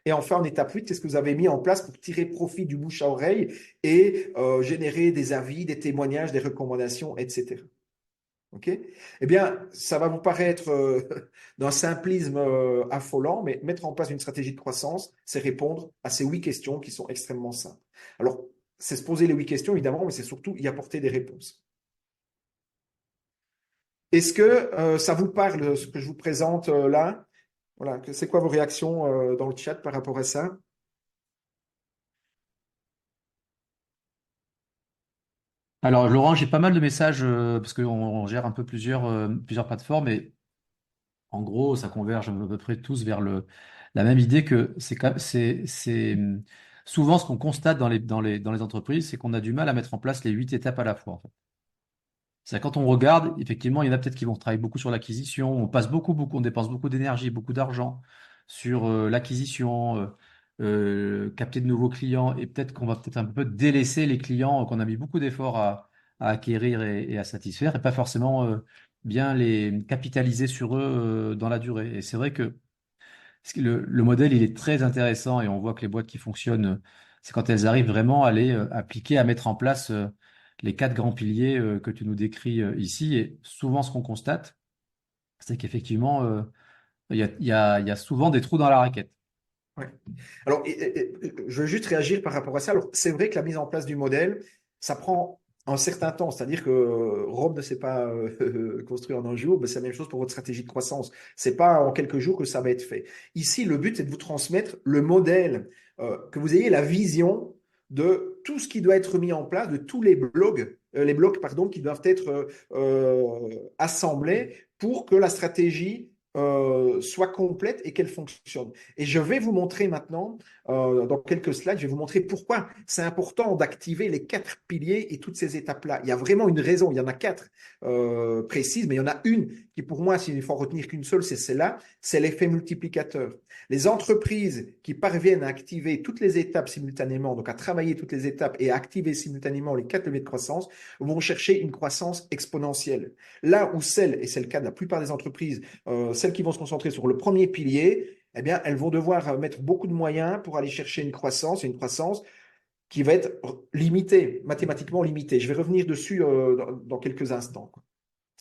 Et enfin, en étape 8, qu'est-ce que vous avez mis en place pour tirer profit du bouche à oreille et générer des avis, des témoignages, des recommandations, etc. OK? Eh bien, ça va vous paraître d'un simplisme affolant, mais mettre en place une stratégie de croissance, c'est répondre à ces 8 questions qui sont extrêmement simples. Alors, c'est se poser les 8 questions, évidemment, mais c'est surtout y apporter des réponses. Est-ce que ça vous parle, ce que je vous présente là? Voilà, c'est quoi vos réactions dans le chat par rapport à ça? Alors, Laurent, j'ai pas mal de messages parce qu'on gère un peu plusieurs plateformes et en gros, ça converge à peu près tous vers la même idée que souvent ce qu'on constate dans les entreprises, c'est qu'on a du mal à mettre en place les 8 étapes à la fois, en fait. C'est quand on regarde, effectivement, il y en a peut-être qui vont travailler beaucoup sur l'acquisition. On dépense beaucoup d'énergie, beaucoup d'argent sur l'acquisition, capter de nouveaux clients, et peut-être qu'on va peut-être un peu délaisser les clients qu'on a mis beaucoup d'efforts à acquérir et à satisfaire, et pas forcément bien les capitaliser sur eux dans la durée. Et c'est vrai que le modèle, il est très intéressant, et on voit que les boîtes qui fonctionnent, c'est quand elles arrivent vraiment à les appliquer, à mettre en place les 4 grands piliers que tu nous décris ici. Et souvent, ce qu'on constate, c'est qu'effectivement, il y a souvent des trous dans la raquette. Ouais. Alors, je veux juste réagir par rapport à ça. Alors, c'est vrai que la mise en place du modèle, ça prend un certain temps. C'est-à-dire que Rome ne s'est pas construit en un jour, mais c'est la même chose pour votre stratégie de croissance. C'est pas en quelques jours que ça va être fait. Ici, le but, c'est de vous transmettre le modèle, que vous ayez la vision de tout ce qui doit être mis en place, de tous les blocs, pardon, qui doivent être assemblés pour que la stratégie soit complète et qu'elle fonctionne. Et je vais vous montrer maintenant, dans quelques slides, je vais vous montrer pourquoi c'est important d'activer les 4 piliers et toutes ces étapes-là. Il y a vraiment une raison, il y en a 4 précises, mais il y en a une qui pour moi, s'il ne faut en retenir qu'une seule, c'est celle-là, c'est l'effet multiplicateur. Les entreprises qui parviennent à activer toutes les étapes simultanément, donc à travailler toutes les étapes et à activer simultanément les 4 leviers de croissance, vont chercher une croissance exponentielle. Là où celles, et c'est le cas de la plupart des entreprises, celles qui vont se concentrer sur le premier pilier, eh bien, elles vont devoir mettre beaucoup de moyens pour aller chercher et une croissance qui va être limitée, mathématiquement limitée. Je vais revenir dessus dans quelques instants.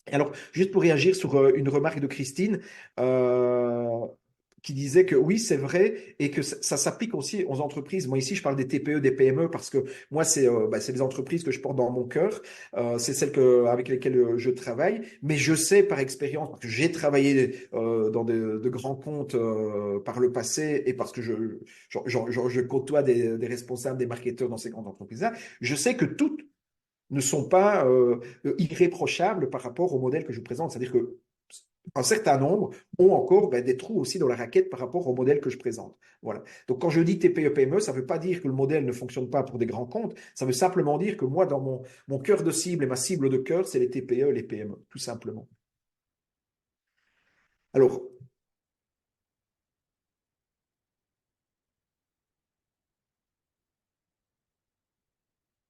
Alors, juste pour réagir sur une remarque de Christine, qui disait que oui, c'est vrai, et que ça s'applique aussi aux entreprises. Moi, ici, je parle des TPE, des PME, parce que moi, c'est les entreprises que je porte dans mon cœur, c'est celles avec lesquelles je travaille, mais je sais par expérience, parce que j'ai travaillé dans de grands comptes par le passé, et parce que je côtoie des responsables, des marketeurs dans ces grandes entreprises-là, je sais que toutes ne sont pas irréprochables par rapport au modèle que je vous présente. C'est-à-dire que un certain nombre ont encore des trous aussi dans la raquette par rapport au modèle que je présente. Voilà. Donc, quand je dis TPE-PME, ça ne veut pas dire que le modèle ne fonctionne pas pour des grands comptes. Ça veut simplement dire que moi, dans mon cœur de cible et ma cible de cœur, c'est les TPE et les PME, tout simplement. Alors,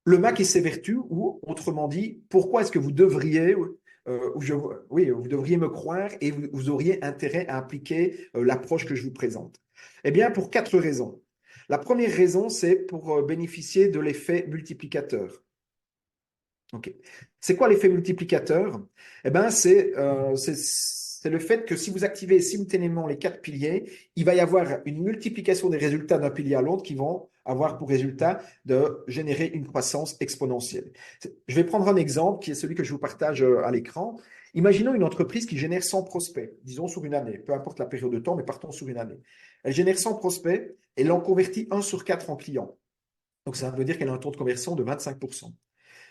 le MAC et ses vertus, ou autrement dit, pourquoi est-ce que vous devriez, oui, vous devriez me croire et vous auriez intérêt à appliquer l'approche que je vous présente? Eh bien, pour 4 raisons. La première raison, c'est pour bénéficier de l'effet multiplicateur. Ok. C'est quoi l'effet multiplicateur? Eh ben, c'est le fait que si vous activez simultanément les 4 piliers, il va y avoir une multiplication des résultats d'un pilier à l'autre qui vont avoir pour résultat de générer une croissance exponentielle. Je vais prendre un exemple qui est celui que je vous partage à l'écran. Imaginons une entreprise qui génère 100 prospects, disons sur une année, peu importe la période de temps, mais partons sur une année. Elle génère 100 prospects et elle en convertit 1 sur 4 en clients. Donc ça veut dire qu'elle a un taux de conversion de 25%.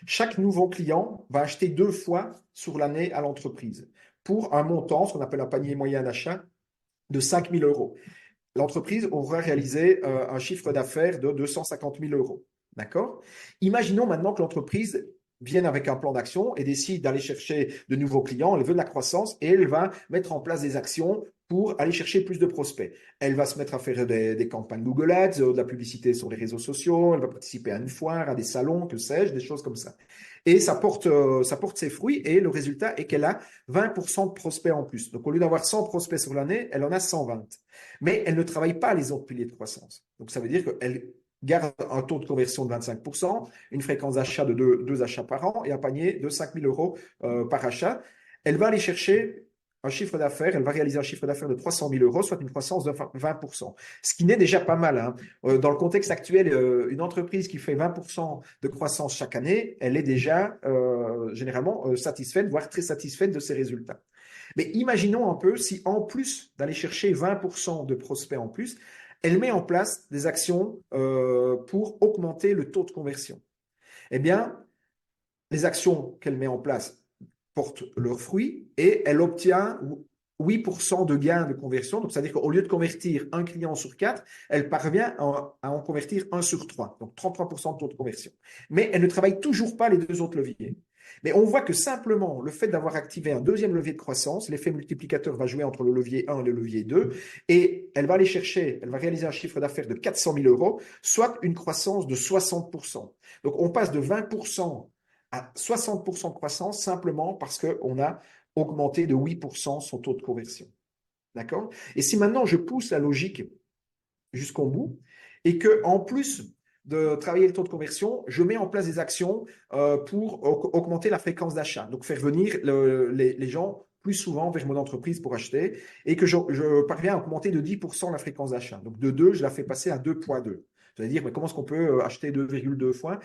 Chaque nouveau client va acheter 2 fois sur l'année à l'entreprise pour un montant, ce qu'on appelle un panier moyen d'achat, de 5 000 euros. L'entreprise aura réalisé un chiffre d'affaires de 250 000 euros. D'accord? Imaginons maintenant que l'entreprise vienne avec un plan d'action et décide d'aller chercher de nouveaux clients, elle veut de la croissance et elle va mettre en place des actions pour aller chercher plus de prospects. Elle va se mettre à faire des campagnes Google Ads, de la publicité sur les réseaux sociaux, elle va participer à une foire, à des salons, que sais-je, des choses comme ça. Et ça porte ses fruits et le résultat est qu'elle a 20% de prospects en plus. Donc au lieu d'avoir 100 prospects sur l'année, elle en a 120. Mais elle ne travaille pas les autres piliers de croissance. Donc ça veut dire qu'elle garde un taux de conversion de 25%, une fréquence d'achat de 2 achats par an et un panier de 5 000 euros par achat. Elle va aller chercher un chiffre d'affaires, elle va réaliser un chiffre d'affaires de 300 000 euros, soit une croissance de 20%. Ce qui n'est déjà pas mal, hein. Dans le contexte actuel, une entreprise qui fait 20% de croissance chaque année, elle est déjà généralement satisfaite, voire très satisfaite de ses résultats. Mais imaginons un peu si en plus d'aller chercher 20% de prospects en plus, elle met en place des actions pour augmenter le taux de conversion. Eh bien, les actions qu'elle met en place portent leurs fruits et elle obtient 8% de gain de conversion. Donc, c'est-à-dire qu'au lieu de convertir un client sur 4, elle parvient à en convertir 1 sur 3. Donc, 33% de taux de conversion. Mais elle ne travaille toujours pas les 2 autres leviers. Mais on voit que simplement le fait d'avoir activé un deuxième levier de croissance, l'effet multiplicateur va jouer entre le levier 1 et le levier 2, et elle va aller chercher, elle va réaliser un chiffre d'affaires de 400 000 euros, soit une croissance de 60%. Donc on passe de 20% à 60% de croissance simplement parce qu'on a augmenté de 8% son taux de conversion. D'accord? Et si maintenant je pousse la logique jusqu'au bout, et que en plus de travailler le taux de conversion, je mets en place des actions pour augmenter la fréquence d'achat, donc faire venir les gens plus souvent vers mon entreprise pour acheter, et que je parviens à augmenter de 10% la fréquence d'achat. Donc de 2, je la fais passer à 2,2. Vous allez dire, mais comment est-ce qu'on peut acheter 2,2 fois?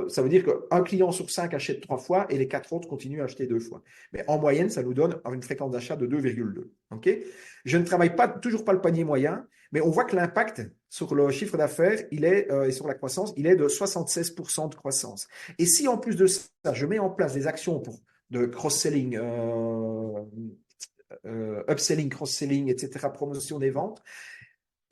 Ça veut dire qu'un client sur 5 achète 3 fois et les 4 autres continuent à acheter 2 fois. Mais en moyenne, ça nous donne une fréquence d'achat de 2,2. Okay? Je ne travaille toujours pas le panier moyen, mais on voit que l'impact sur le chiffre d'affaires, et sur la croissance, il est de 76% de croissance. Et si en plus de ça, je mets en place des actions de cross-selling, upselling, cross-selling, etc., promotion des ventes,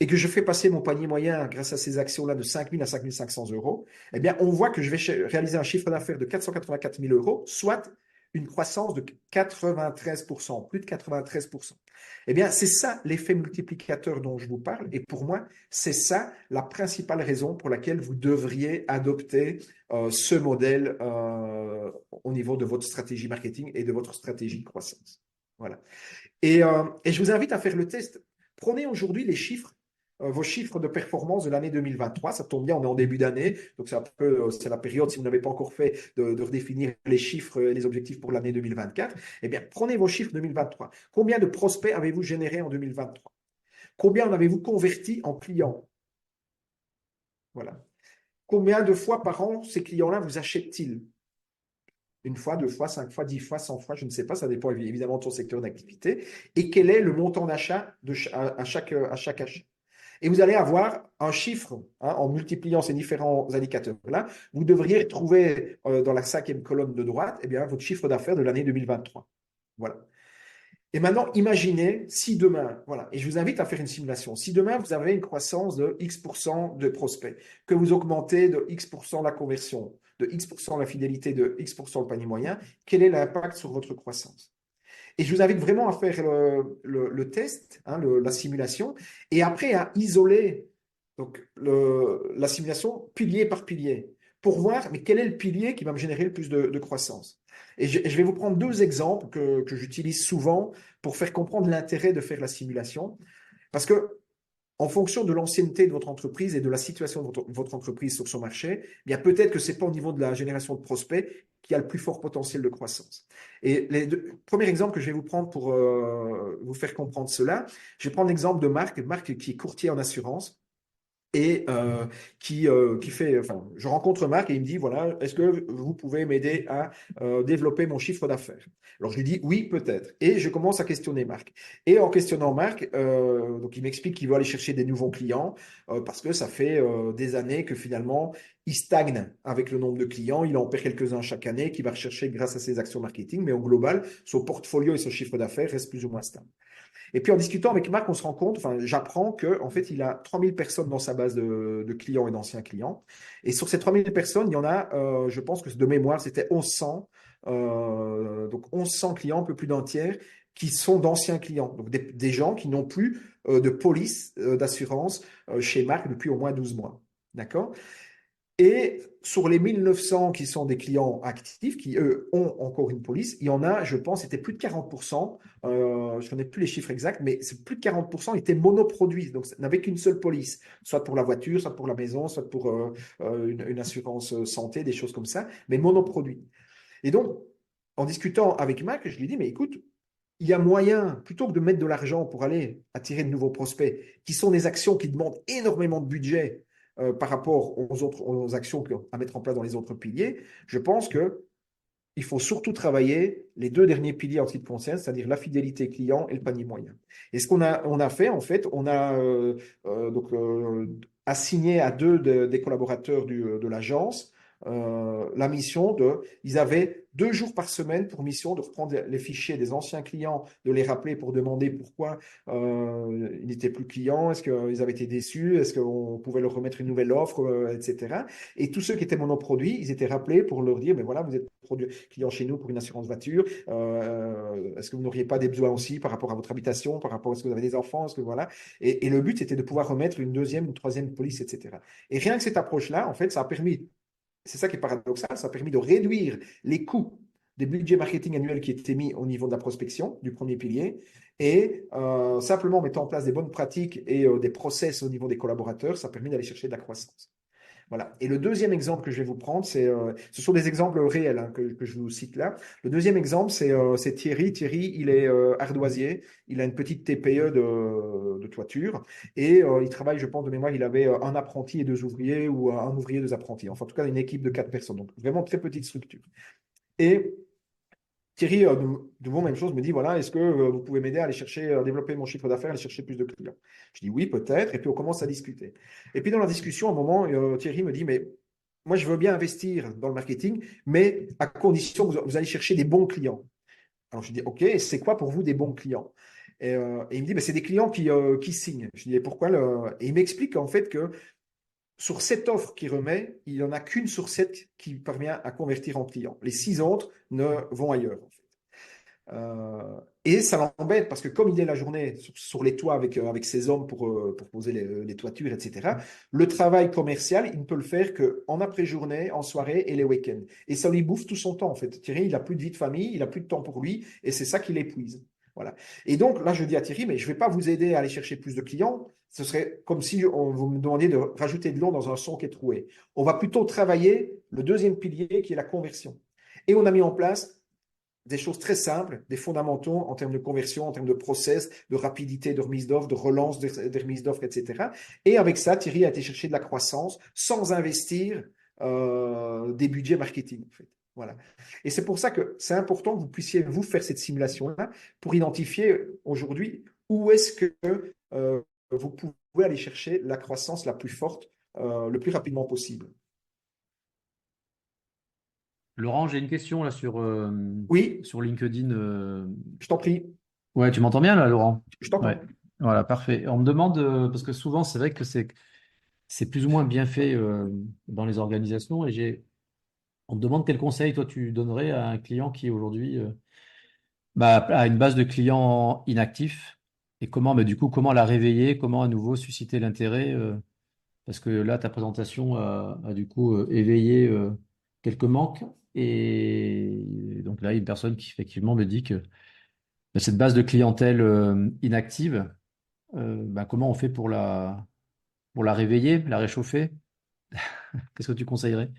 et que je fais passer mon panier moyen grâce à ces actions-là de 5 000 à 5 500 euros, eh bien, on voit que je vais réaliser un chiffre d'affaires de 484 000 euros, soit une croissance de 93%, plus de 93%. Eh bien, c'est ça l'effet multiplicateur dont je vous parle. Et pour moi, c'est ça la principale raison pour laquelle vous devriez adopter ce modèle au niveau de votre stratégie marketing et de votre stratégie de croissance. Voilà. Et je vous invite à faire le test. Prenez aujourd'hui les chiffres, vos chiffres de performance de l'année 2023. Ça tombe bien, on est en début d'année, donc c'est la période, si vous n'avez pas encore fait, de redéfinir les chiffres et les objectifs pour l'année 2024. Eh bien, prenez vos chiffres 2023. Combien de prospects avez-vous généré en 2023? Combien en avez-vous converti en clients? Voilà. Combien de fois par an ces clients-là vous achètent-ils? Une fois, deux fois, 5 fois, 10 fois, 100 fois, je ne sais pas, ça dépend évidemment de ton secteur d'activité. Et quel est le montant d'achat à chaque achat? Et vous allez avoir un chiffre, hein, en multipliant ces différents indicateurs-là. Vous devriez trouver dans la 5e colonne de droite, eh bien, votre chiffre d'affaires de l'année 2023. Voilà. Et maintenant, imaginez si demain, voilà, et je vous invite à faire une simulation, si demain vous avez une croissance de X% de prospects, que vous augmentez de X% la conversion, de X% la fidélité, de X% le panier moyen, quel est l'impact sur votre croissance? Et je vous invite vraiment à faire le test, hein, la simulation, et après à isoler donc, la simulation pilier par pilier pour voir mais quel est le pilier qui va me générer le plus de croissance. Et je vais vous prendre deux exemples que j'utilise souvent pour faire comprendre l'intérêt de faire la simulation. Parce que en fonction de l'ancienneté de votre entreprise et de la situation de votre entreprise sur son marché, eh bien peut-être que ce n'est pas au niveau de la génération de prospects qui a le plus fort potentiel de croissance. Et premier exemple que je vais vous prendre pour vous faire comprendre cela, je vais prendre l'exemple de Marc qui est courtier en assurance et qui fait, enfin, je rencontre Marc et il me dit, voilà, est-ce que vous pouvez m'aider à développer mon chiffre d'affaires? Alors je lui dis, oui, peut-être. Et je commence à questionner Marc. Et en questionnant Marc, donc il m'explique qu'il veut aller chercher des nouveaux clients parce que ça fait des années que finalement, il stagne avec le nombre de clients, il en perd quelques-uns chaque année, qu'il va rechercher grâce à ses actions marketing, mais au global, son portfolio et son chiffre d'affaires restent plus ou moins stables. Et puis en discutant avec Marc, on se rend compte, enfin, j'apprends qu'en fait, il a 3000 personnes dans sa base de clients et d'anciens clients. Et sur ces 3000 personnes, il y en a, je pense que de mémoire, c'était 1100, donc 1100 clients, un peu plus d'un tiers, qui sont d'anciens clients. Donc des gens qui n'ont plus de police d'assurance chez Marc depuis au moins 12 mois. D'accord? Et sur les 1900 qui sont des clients actifs, qui eux ont encore une police, il y en a, je pense, c'était plus de 40%, je ne connais plus les chiffres exacts, mais plus de 40% étaient monoproduits, donc n'avaient qu'une seule police, soit pour la voiture, soit pour la maison, soit pour une assurance santé, des choses comme ça, mais monoproduits. Et donc, en discutant avec Mac, je lui dis, mais écoute, il y a moyen, plutôt que de mettre de l'argent pour aller attirer de nouveaux prospects, qui sont des actions qui demandent énormément de budget, par rapport aux actions à mettre en place dans les autres piliers, je pense qu'il faut surtout travailler les deux derniers piliers en ce qui concerne, c'est-à-dire la fidélité client et le panier moyen. Et ce qu'on a fait, en fait, on a assigné à deux des collaborateurs de l'agence la mission ils avaient 2 jours par semaine pour mission de reprendre les fichiers des anciens clients, de les rappeler pour demander pourquoi ils n'étaient plus clients, est-ce qu'ils avaient été déçus, est-ce qu'on pouvait leur remettre une nouvelle offre, etc. Et tous ceux qui étaient monoproduits, ils étaient rappelés pour leur dire, mais voilà, vous êtes client chez nous pour une assurance voiture, est-ce que vous n'auriez pas des besoins aussi par rapport à votre habitation, par rapport à ce que vous avez des enfants, est-ce que voilà. Et le but, c'était de pouvoir remettre une deuxième, une troisième police, etc. Et rien que cette approche-là, en fait, ça a permis, c'est ça qui est paradoxal, ça a permis de réduire les coûts des budgets marketing annuels qui étaient mis au niveau de la prospection, du premier pilier, et simplement en mettant en place des bonnes pratiques et des process au niveau des collaborateurs, ça a permis d'aller chercher de la croissance. Voilà. Et le deuxième exemple que je vais vous prendre, ce sont des exemples réels, hein, que je vous cite là. Le deuxième exemple, c'est Thierry. Thierry, il est ardoisier. Il a une petite TPE de toiture et il travaille, je pense, de mémoire, il avait un apprenti et 2 ouvriers ou un ouvrier, 2 apprentis. Enfin, en tout cas, une équipe de 4 personnes. Donc, vraiment très petite structure. Et Thierry, de vous, même chose, me dit, voilà, est-ce que vous pouvez m'aider à aller chercher, à développer mon chiffre d'affaires, à aller chercher plus de clients? Je dis oui, peut-être. Et puis, on commence à discuter. Et puis, dans la discussion, à un moment, Thierry me dit, mais moi, je veux bien investir dans le marketing, mais à condition que vous allez chercher des bons clients. Alors je dis, OK, c'est quoi pour vous des bons clients? Et il me dit, ben, c'est des clients qui signent. Je dis, et pourquoi Et il m'explique en fait que sur 7 offres qu'il remet, il n'y en a qu'une sur 7 qui parvient à convertir en client. Les 6 autres ne vont ailleurs. En fait. Et ça l'embête parce que comme il est la journée sur les toits avec ses hommes pour poser les toitures, etc., le travail commercial, il ne peut le faire qu'en après-journée, en soirée et les week-ends. Et ça lui bouffe tout son temps, en fait. Thierry, il n'a plus de vie de famille, il n'a plus de temps pour lui, et c'est ça qui l'épuise. Voilà. Et donc là, je dis à Thierry, mais je ne vais pas vous aider à aller chercher plus de clients. Ce serait comme si vous me demandiez de rajouter de l'eau dans un son qui est troué. On va plutôt travailler le deuxième pilier qui est la conversion. Et on a mis en place des choses très simples, des fondamentaux en termes de conversion, en termes de process, de rapidité de remise d'offres, de relance des remises d'offres, etc. Et avec ça, Thierry a été chercher de la croissance sans investir des budgets marketing. En fait. Voilà. Et c'est pour ça que c'est important que vous puissiez vous faire cette simulation-là pour identifier aujourd'hui où est-ce que vous pouvez aller chercher la croissance la plus forte le plus rapidement possible. Laurent, j'ai une question là Oui, sur LinkedIn. je t'en prie, Ouais, tu m'entends bien là, Laurent? je t'entends. Ouais, voilà, parfait. On me demande, parce que souvent, c'est vrai que c'est plus ou moins bien fait dans les organisations, on me demande quel conseil toi tu donnerais à un client qui aujourd'hui a une base de clients inactifs et comment, du coup, comment la réveiller, comment à nouveau susciter l'intérêt, parce que là, ta présentation a du coup éveillé quelques manques et donc là, une personne qui effectivement me dit que cette base de clientèle inactive, comment on fait pour la réveiller, la réchauffer? Qu'est-ce que tu conseillerais?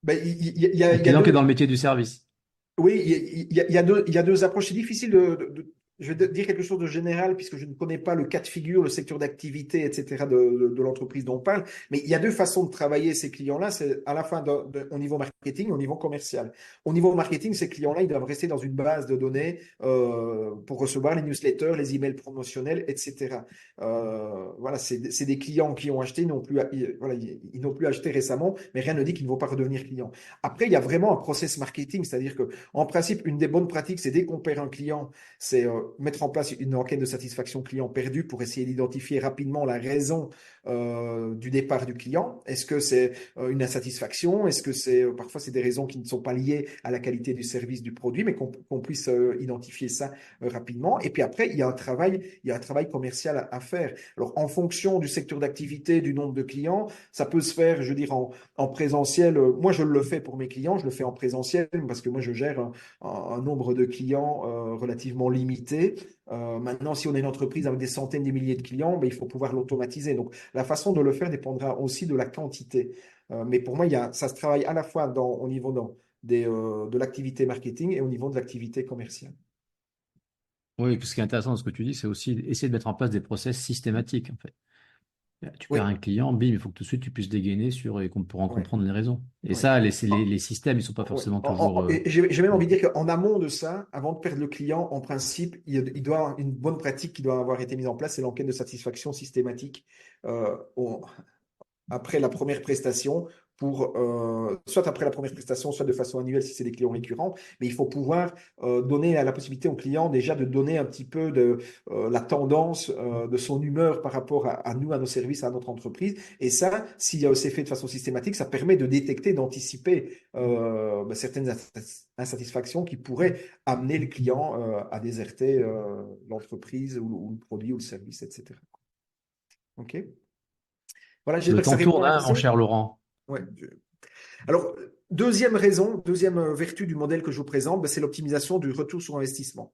Ben, Un il y a client qui est deux, dans le métier du service. oui, il y a deux approches. C'est difficile je vais dire quelque chose de général puisque je ne connais pas le cas de figure, le secteur d'activité, etc. de l'entreprise dont on parle. Mais il y a deux façons de travailler ces clients-là. C'est à la fois au niveau marketing, au niveau commercial. Au niveau marketing, ces clients-là, ils doivent rester dans une base de données pour recevoir les newsletters, les emails promotionnels, etc. Voilà, c'est des clients qui ont acheté, voilà, ils n'ont plus acheté récemment, mais rien ne dit qu'ils ne vont pas redevenir clients. Après, il y a vraiment un process marketing, c'est-à-dire que en principe, une des bonnes pratiques, c'est dès qu'on perd un client, c'est mettre en place une enquête de satisfaction client perdu pour essayer d'identifier rapidement la raison du départ du client. Est-ce que c'est une insatisfaction? Est-ce que c'est parfois c'est des raisons qui ne sont pas liées à la qualité du service du produit, mais qu'on puisse identifier ça rapidement. Et puis après, il y a un travail commercial à faire. Alors en fonction du secteur d'activité, du nombre de clients, ça peut se faire, je veux dire, en présentiel. Moi, je le fais pour mes clients, je le fais en présentiel parce que moi, je gère un nombre de clients relativement limité. Maintenant, si on est une entreprise avec des centaines, des milliers de clients, ben, il faut pouvoir l'automatiser. Donc, la façon de le faire dépendra aussi de la quantité. Mais pour moi, ça se travaille à la fois au niveau de l'activité marketing et au niveau de l'activité commerciale. Oui, ce qui est intéressant dans ce que tu dis, c'est aussi essayer de mettre en place des process systématiques, en fait. Tu perds Oui, un client, bim, il faut que tout de suite tu puisses dégainer et qu'on pourra en oui, comprendre les raisons. Et oui. ça, les systèmes, ils sont pas Ouais. forcément toujours. Et j'ai même envie de dire qu'en amont de ça, avant de perdre le client, en principe, il doit avoir une bonne pratique qui doit avoir été mise en place, c'est l'enquête de satisfaction systématique euh, au- après la première prestation, soit après la première prestation, soit de façon annuelle si c'est des clients récurrents. Mais il faut pouvoir donner la possibilité au client déjà de donner un petit peu de la tendance de son humeur par rapport à nous, à nos services, à notre entreprise. Et ça, si c'est fait de façon systématique, ça permet de détecter, d'anticiper certaines insatisfactions qui pourraient amener le client à déserter l'entreprise ou le produit ou le service, etc. OK? Voilà, Le j'espère que ça temps répond tourne, à la hein, mon question. cher Laurent. Ouais. Alors, deuxième raison, deuxième vertu du modèle que je vous présente, ben, c'est l'optimisation du retour sur investissement.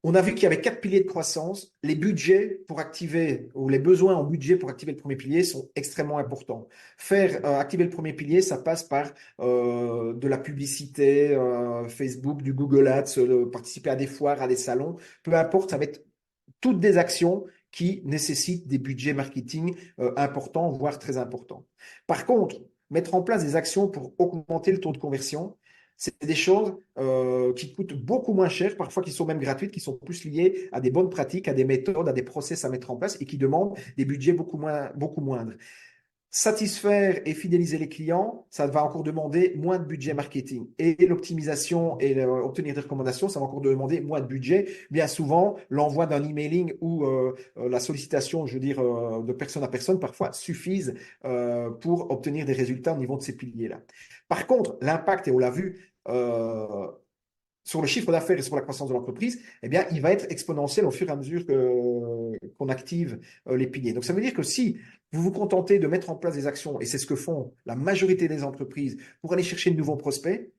On a vu qu'il y avait 4 piliers de croissance. Les budgets pour activer, ou les besoins en budget pour activer le premier pilier sont extrêmement importants. Faire activer le premier pilier, ça passe par de la publicité, Facebook, du Google Ads, participer à des foires, à des salons. Peu importe, ça va être toutes des actions qui nécessitent des budgets marketing importants, voire très importants. Par contre, mettre en place des actions pour augmenter le taux de conversion, c'est des choses qui coûtent beaucoup moins cher, parfois qui sont même gratuites, qui sont plus liées à des bonnes pratiques, à des méthodes, à des process à mettre en place et qui demandent des budgets beaucoup moindres. Satisfaire et fidéliser les clients, ça va encore demander moins de budget marketing. Et l'optimisation et obtenir des recommandations, ça va encore demander moins de budget. Bien souvent, l'envoi d'un emailing ou la sollicitation, je veux dire, de personne à personne, parfois suffisent pour obtenir des résultats au niveau de ces piliers-là. Par contre, l'impact, et on l'a vu, sur le chiffre d'affaires et sur la croissance de l'entreprise, eh bien, il va être exponentiel au fur et à mesure qu'on active les piliers. Donc, ça veut dire que si vous vous contentez de mettre en place des actions, et c'est ce que font la majorité des entreprises pour aller chercher de nouveaux prospects,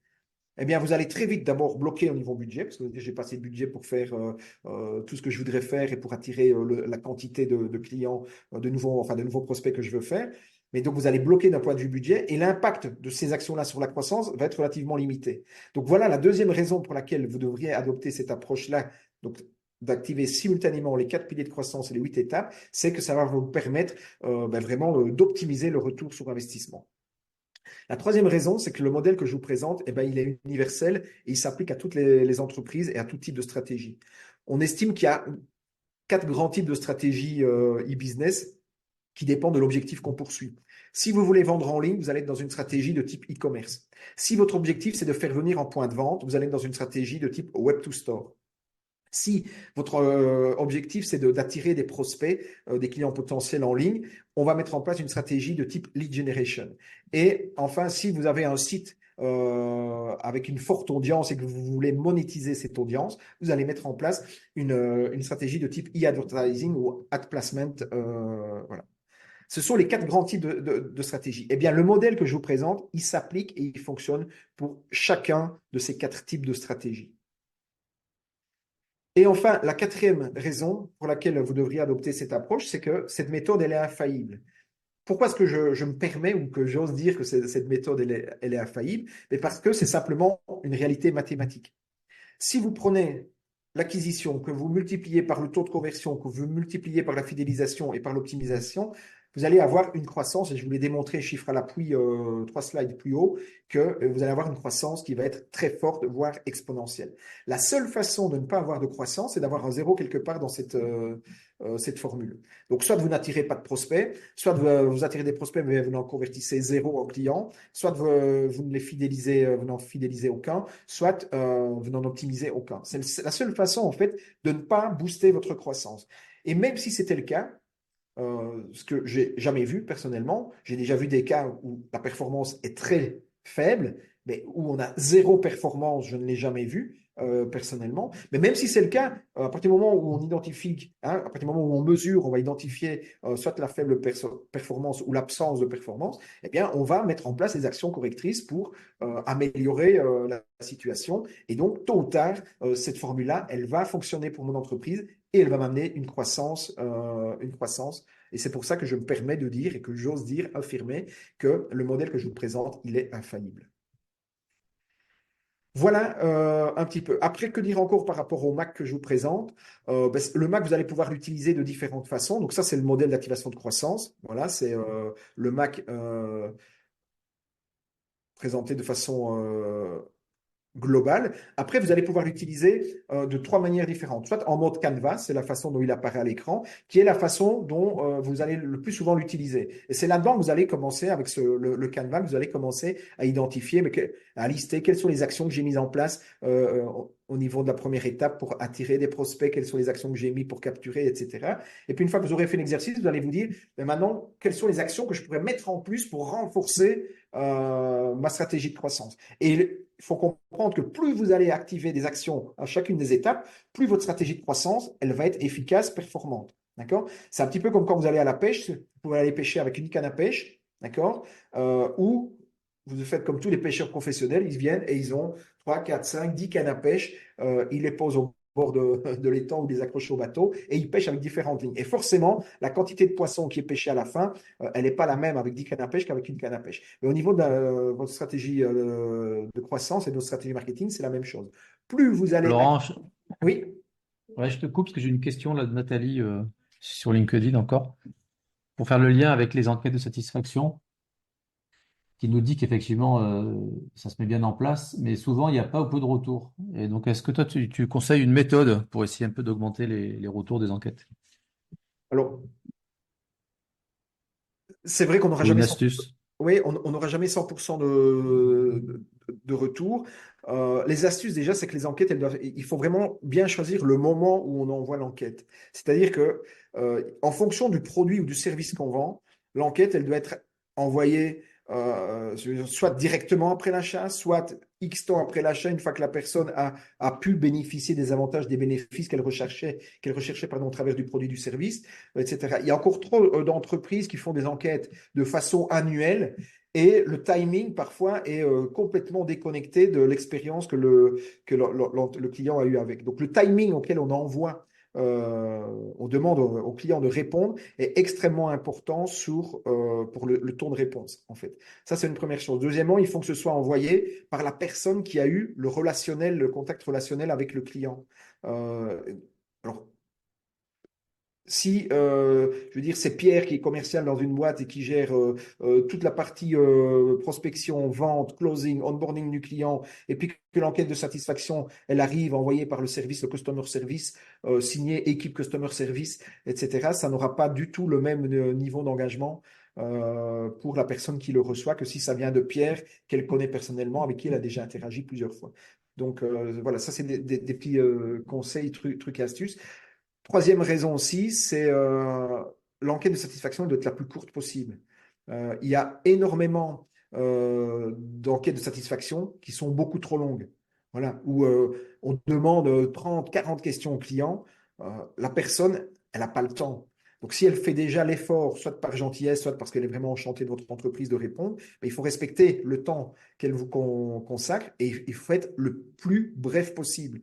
eh bien, vous allez très vite d'abord bloquer au niveau budget, parce que j'ai pas assez de budget pour faire tout ce que je voudrais faire et pour attirer la quantité de clients, de nouveaux prospects que je veux faire. Mais donc, vous allez bloquer d'un point de vue budget et l'impact de ces actions-là sur la croissance va être relativement limité. Donc, voilà la deuxième raison pour laquelle vous devriez adopter cette approche-là, donc d'activer simultanément les 4 piliers de croissance et les 8 étapes, c'est que ça va vous permettre vraiment d'optimiser le retour sur investissement. La troisième raison, c'est que le modèle que je vous présente, eh ben, il est universel et il s'applique à toutes les entreprises et à tout type de stratégie. On estime qu'il y a 4 grands types de stratégies e-business qui dépendent de l'objectif qu'on poursuit. Si vous voulez vendre en ligne, vous allez être dans une stratégie de type e-commerce. Si votre objectif, c'est de faire venir en point de vente, vous allez être dans une stratégie de type web to store. Si votre objectif, c'est d'attirer des prospects, des clients potentiels en ligne, on va mettre en place une stratégie de type lead generation. Et enfin, si vous avez un site avec une forte audience et que vous voulez monétiser cette audience, vous allez mettre en place une stratégie de type e-advertising ou ad placement. Voilà. Ce sont les 4 grands types de stratégies. Eh bien, le modèle que je vous présente, il s'applique et il fonctionne pour chacun de ces 4 types de stratégies. Et enfin, la quatrième raison pour laquelle vous devriez adopter cette approche, c'est que cette méthode, elle est infaillible. Pourquoi est-ce que je me permets ou que j'ose dire que cette méthode, elle est infaillible? Mais parce que c'est simplement une réalité mathématique. Si vous prenez l'acquisition, que vous multipliez par le taux de conversion, que vous multipliez par la fidélisation et par l'optimisation, vous allez avoir une croissance, et je vous l'ai démontré, chiffre à l'appui, 3 slides plus haut, que vous allez avoir une croissance qui va être très forte, voire exponentielle. La seule façon de ne pas avoir de croissance, c'est d'avoir un zéro quelque part dans cette formule. Donc, soit vous n'attirez pas de prospects, soit vous attirez des prospects, mais vous n'en convertissez zéro en clients, soit vous ne les fidélisez, vous n'en fidélisez aucun, soit vous n'en optimisez aucun. C'est la seule façon, en fait, de ne pas booster votre croissance. Et même si c'était le cas, ce que j'ai jamais vu personnellement, j'ai déjà vu des cas où la performance est très faible, mais où on a zéro performance, je ne l'ai jamais vu personnellement. Mais même si c'est le cas, à partir du moment où on identifie, à partir du moment où on mesure, on va identifier soit la faible performance ou l'absence de performance, eh bien, on va mettre en place des actions correctrices pour améliorer la situation. Et donc, tôt ou tard, cette formule-là, elle va fonctionner pour mon entreprise et elle va m'amener une croissance, une croissance. Et c'est pour ça que je me permets de dire et que j'ose dire, affirmer que le modèle que je vous présente, il est infaillible. Voilà un petit peu. Après, que dire encore par rapport au Mac que je vous présente? Le Mac, vous allez pouvoir l'utiliser de différentes façons. Donc ça, c'est le modèle d'activation de croissance. Voilà, c'est le Mac présenté de façon global. Après, vous allez pouvoir l'utiliser de 3 manières différentes. Soit en mode canvas, c'est la façon dont il apparaît à l'écran, qui est la façon dont vous allez le plus souvent l'utiliser. Et c'est là-dedans que vous allez commencer, avec le canvas, vous allez commencer à identifier, à lister quelles sont les actions que j'ai mises en place au niveau de la première étape pour attirer des prospects, quelles sont les actions que j'ai mises pour capturer, etc. Et puis, une fois que vous aurez fait l'exercice, vous allez vous dire, maintenant, quelles sont les actions que je pourrais mettre en plus pour renforcer ma stratégie de croissance. Et il faut comprendre que plus vous allez activer des actions à chacune des étapes, plus votre stratégie de croissance, elle va être efficace, performante. D'accord? C'est un petit peu comme quand vous allez à la pêche, vous pouvez aller pêcher avec une canne à pêche, d'accord? Ou vous faites comme tous les pêcheurs professionnels, ils viennent et ils ont 3, 4, 5, 10 cannes à pêche, ils les posent au bord de l'étang ou les accrochent au bateau et ils pêchent avec différentes lignes. Et forcément, la quantité de poissons qui est pêchée à la fin, elle n'est pas la même avec 10 cannes à pêche qu'avec une canne à pêche. Mais au niveau de votre stratégie de croissance et de votre stratégie marketing, c'est la même chose. Plus vous allez... Laurent, Oui, ouais, je te coupe parce que j'ai une question là de Nathalie sur LinkedIn encore, pour faire le lien avec les enquêtes de satisfaction, qui nous dit qu'effectivement, ça se met bien en place, mais souvent, il n'y a pas peu de retours. Et donc, est-ce que toi, tu conseilles une méthode pour essayer un peu d'augmenter les retours des enquêtes? alors c'est vrai qu'on n'aura ou une jamais astuce? Oui, on n'aura jamais 100% de retour. Les astuces, déjà, c'est que les enquêtes, il faut vraiment bien choisir le moment où on envoie l'enquête. C'est-à-dire que, en fonction du produit ou du service qu'on vend, l'enquête, elle doit être envoyée soit directement après l'achat, soit X temps après l'achat, une fois que la personne a pu bénéficier des avantages, des bénéfices qu'elle recherchait pardon, au travers du produit, du service, etc. Il y a encore trop d'entreprises qui font des enquêtes de façon annuelle et le timing parfois est complètement déconnecté de l'expérience que le client a eu avec. Donc le timing auquel on envoie, on demande au client de répondre est extrêmement important pour le temps de réponse en fait. Ça c'est une première chose. Deuxièmement, il faut que ce soit envoyé par la personne qui a eu le relationnel, le contact relationnel avec le client. Euh, alors, si, je veux dire, c'est Pierre qui est commercial dans une boîte et qui gère toute la partie prospection, vente, closing, onboarding du client, et puis que l'enquête de satisfaction, elle arrive envoyée par le service, le customer service, signé équipe customer service, etc., ça n'aura pas du tout le même niveau d'engagement pour la personne qui le reçoit que si ça vient de Pierre, qu'elle connaît personnellement, avec qui elle a déjà interagi plusieurs fois. Donc voilà, ça c'est des petits conseils, trucs et astuces. Troisième raison aussi, c'est l'enquête de satisfaction doit être la plus courte possible. Il y a énormément d'enquêtes de satisfaction qui sont beaucoup trop longues. Voilà, où on demande 30, 40 questions au client. La personne, elle n'a pas le temps. Donc, si elle fait déjà l'effort, soit par gentillesse, soit parce qu'elle est vraiment enchantée de votre entreprise de répondre, mais il faut respecter le temps qu'elle vous consacre et il faut être le plus bref possible.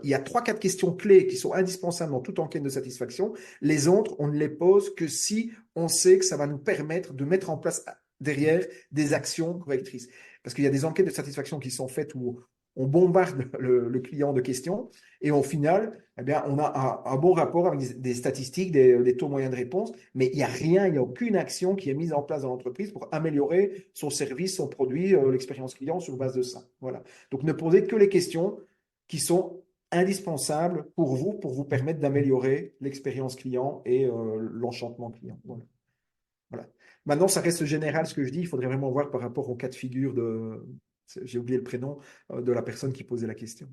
Il y a trois, quatre questions clés qui sont indispensables dans toute enquête de satisfaction. Les autres, on ne les pose que si on sait que ça va nous permettre de mettre en place derrière des actions correctrices. Parce qu'il y a des enquêtes de satisfaction qui sont faites où on bombarde le client de questions et au final, eh bien, on a un bon rapport avec des statistiques, des taux moyens de réponse, mais il n'y a rien, il n'y a aucune action qui est mise en place dans l'entreprise pour améliorer son service, son produit, l'expérience client sur base de ça. Voilà. Donc ne posez que les questions qui sont indispensables pour vous permettre d'améliorer l'expérience client et l'enchantement client. Voilà. Voilà. Maintenant, ça reste général ce que je dis. Il faudrait vraiment voir par rapport au cas de figure j'ai oublié le prénom, de la personne qui posait la question.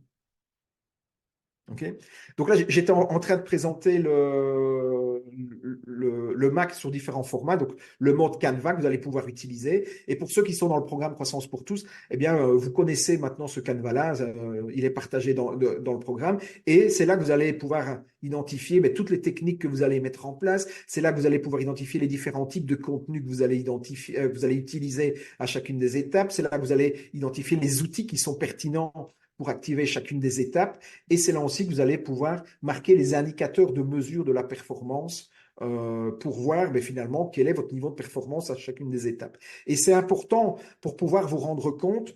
Okay. Donc là, j'étais en train de présenter le Mac sur différents formats, donc le mode Canva que vous allez pouvoir utiliser. Et pour ceux qui sont dans le programme Croissance pour tous, eh bien, vous connaissez maintenant ce Canva-là, il est partagé dans le programme. Et c'est là que vous allez pouvoir identifier toutes les techniques que vous allez mettre en place. C'est là que vous allez pouvoir identifier les différents types de contenus que vous allez identifier, vous allez utiliser à chacune des étapes. C'est là que vous allez identifier les outils qui sont pertinents pour activer chacune des étapes. Et c'est là aussi que vous allez pouvoir marquer les indicateurs de mesure de la performance pour voir finalement quel est votre niveau de performance à chacune des étapes. Et c'est important pour pouvoir vous rendre compte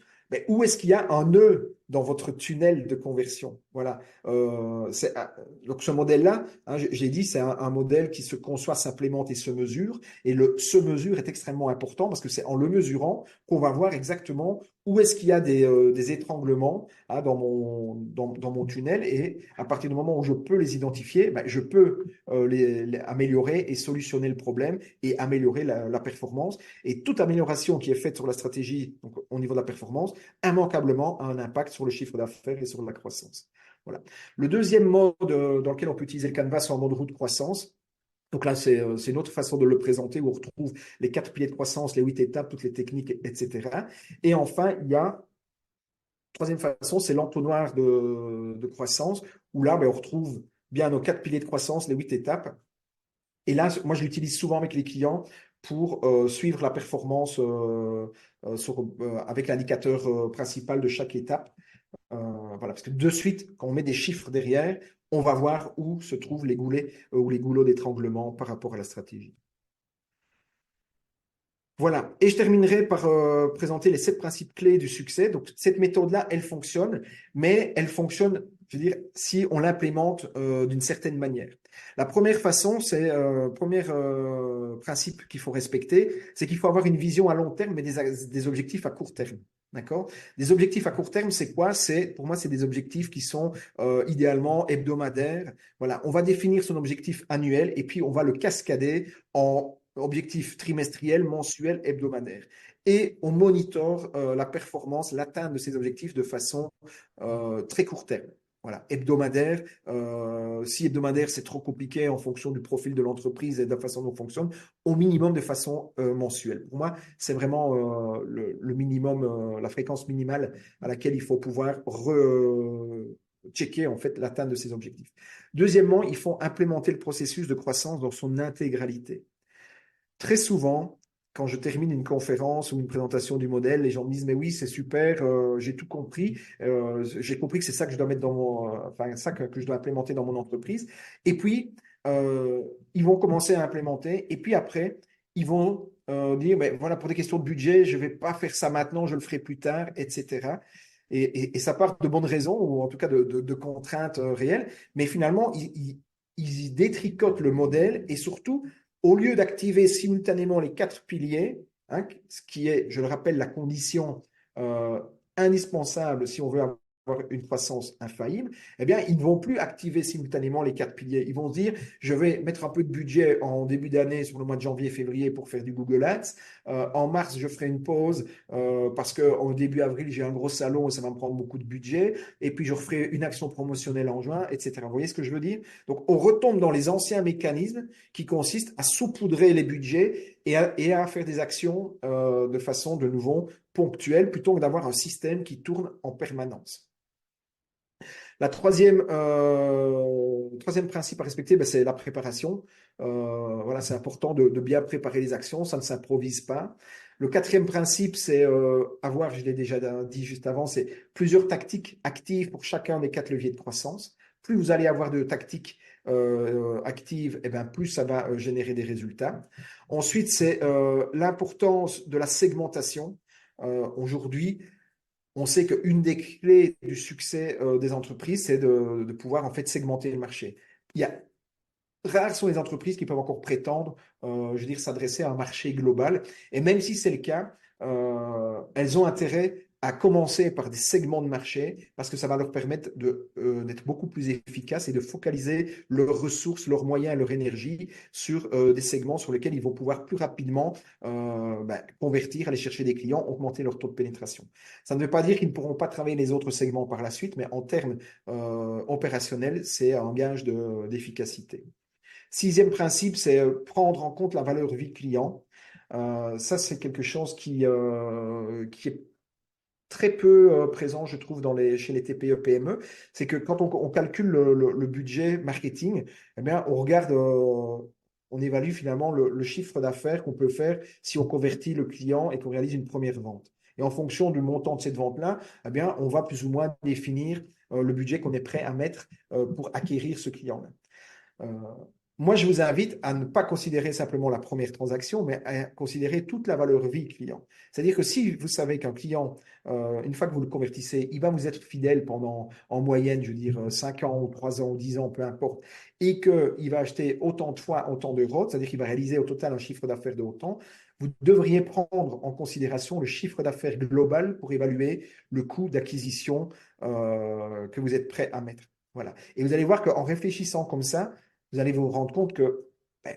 où est-ce qu'il y a un nœud dans votre tunnel de conversion. Voilà. Donc ce modèle-là, hein, j'ai dit, c'est un modèle qui se conçoit, s'implémente et se mesure. Et le se mesure est extrêmement important parce que c'est en le mesurant qu'on va voir exactement où est-ce qu'il y a des étranglements dans mon tunnel. Et à partir du moment où je peux les identifier, je peux les améliorer et solutionner le problème et améliorer la performance. Et toute amélioration qui est faite sur la stratégie, donc au niveau de la performance, immanquablement a un impact sur le chiffre d'affaires et sur la croissance. Voilà. Le deuxième mode dans lequel on peut utiliser le Canvas, c'est en mode route croissance. Donc là, c'est une autre façon de le présenter où on retrouve les 4 piliers de croissance, les 8 étapes, toutes les techniques, etc. Et enfin, il y a troisième façon, c'est l'entonnoir de croissance où là, on retrouve bien nos 4 piliers de croissance, les 8 étapes. Et là, moi, je l'utilise souvent avec les clients pour suivre la performance avec l'indicateur principal de chaque étape. Voilà, parce que de suite, quand on met des chiffres derrière, on va voir où se trouvent les goulets ou les goulots d'étranglement par rapport à la stratégie. Voilà. Et je terminerai par présenter les 7 principes clés du succès. Donc, cette méthode-là, elle fonctionne, mais elle fonctionne, je veux dire, si on l'implémente d'une certaine manière. La première façon, premier principe qu'il faut respecter, c'est qu'il faut avoir une vision à long terme, mais des objectifs à court terme. D'accord? Des objectifs à court terme, c'est quoi? Pour moi, c'est des objectifs qui sont idéalement hebdomadaires. Voilà. On va définir son objectif annuel et puis on va le cascader en objectifs trimestriels, mensuels, hebdomadaires. Et on monitore la performance, l'atteinte de ces objectifs de façon très court terme. Voilà, hebdomadaire. Si hebdomadaire, c'est trop compliqué en fonction du profil de l'entreprise et de la façon dont on fonctionne, au minimum de façon mensuelle. Pour moi, c'est vraiment le minimum, la fréquence minimale à laquelle il faut pouvoir checker en fait l'atteinte de ces objectifs. Deuxièmement, il faut implémenter le processus de croissance dans son intégralité. Très souvent, quand je termine une conférence ou une présentation du modèle, les gens me disent, mais oui, c'est super, j'ai tout compris, j'ai compris que c'est ça que je dois mettre dans enfin, ça que je dois implémenter dans mon entreprise. Et puis, euh, ils vont commencer à implémenter. Et puis après, ils vont dire, mais voilà, pour des questions de budget, je ne vais pas faire ça maintenant, je le ferai plus tard, etc. Et ça part de bonnes raisons, ou en tout cas de contraintes réelles. Mais finalement, ils détricotent le modèle et surtout, au lieu d'activer simultanément les 4 piliers, hein, ce qui est, je le rappelle, la condition euh, indispensable si on veut avoir une croissance infaillible, eh bien, ils ne vont plus activer simultanément les 4 piliers. Ils vont se dire, je vais mettre un peu de budget en début d'année sur le mois de janvier, février pour faire du Google Ads. En mars, je ferai une pause parce qu'au début avril, j'ai un gros salon et ça va me prendre beaucoup de budget. Et puis, je referai une action promotionnelle en juin, etc. Vous voyez ce que je veux dire? Donc, on retombe dans les anciens mécanismes qui consistent à saupoudrer les budgets et à faire des actions de façon de nouveau ponctuelle plutôt que d'avoir un système qui tourne en permanence. La troisième principe à respecter, ben, c'est la préparation. Voilà, c'est important de bien préparer les actions, ça ne s'improvise pas. Le quatrième principe, c'est avoir, je l'ai déjà dit juste avant, c'est plusieurs tactiques actives pour chacun des 4 leviers de croissance. Plus vous allez avoir de tactiques actives, et bien plus ça va générer des résultats. Ensuite, c'est l'importance de la segmentation. Aujourd'hui, on sait qu'une des clés du succès des entreprises, c'est de pouvoir en fait segmenter le marché. Il y a Rares sont les entreprises qui peuvent encore prétendre, je veux dire, s'adresser à un marché global. Et même si c'est le cas, elles ont intérêt à commencer par des segments de marché parce que ça va leur permettre d'être beaucoup plus efficaces et de focaliser leurs ressources, leurs moyens et leur énergie sur des segments sur lesquels ils vont pouvoir plus rapidement convertir, aller chercher des clients, augmenter leur taux de pénétration. Ça ne veut pas dire qu'ils ne pourront pas travailler les autres segments par la suite, mais en termes opérationnels, c'est un gage d'efficacité. Sixième principe, c'est prendre en compte la valeur vie client. Ça, c'est quelque chose qui est très peu présent, je trouve, chez les TPE, PME. C'est que quand on calcule le budget marketing, eh bien, on regarde, on évalue finalement le chiffre d'affaires qu'on peut faire si on convertit le client et qu'on réalise une première vente. Et en fonction du montant de cette vente-là, eh bien, on va plus ou moins définir le budget qu'on est prêt à mettre pour acquérir ce client-là. Euh, Moi, je vous invite à ne pas considérer simplement la première transaction, mais à considérer toute la valeur vie client. C'est-à-dire que si vous savez qu'un client, une fois que vous le convertissez, il va vous être fidèle pendant, en moyenne, je veux dire, 5 ans ou 3 ans ou 10 ans, peu importe, et qu'il va acheter autant de fois autant d'euros, c'est-à-dire qu'il va réaliser au total un chiffre d'affaires de autant, vous devriez prendre en considération le chiffre d'affaires global pour évaluer le coût d'acquisition que vous êtes prêt à mettre. Voilà. Et vous allez voir qu'en réfléchissant comme ça, vous allez vous rendre compte que ben,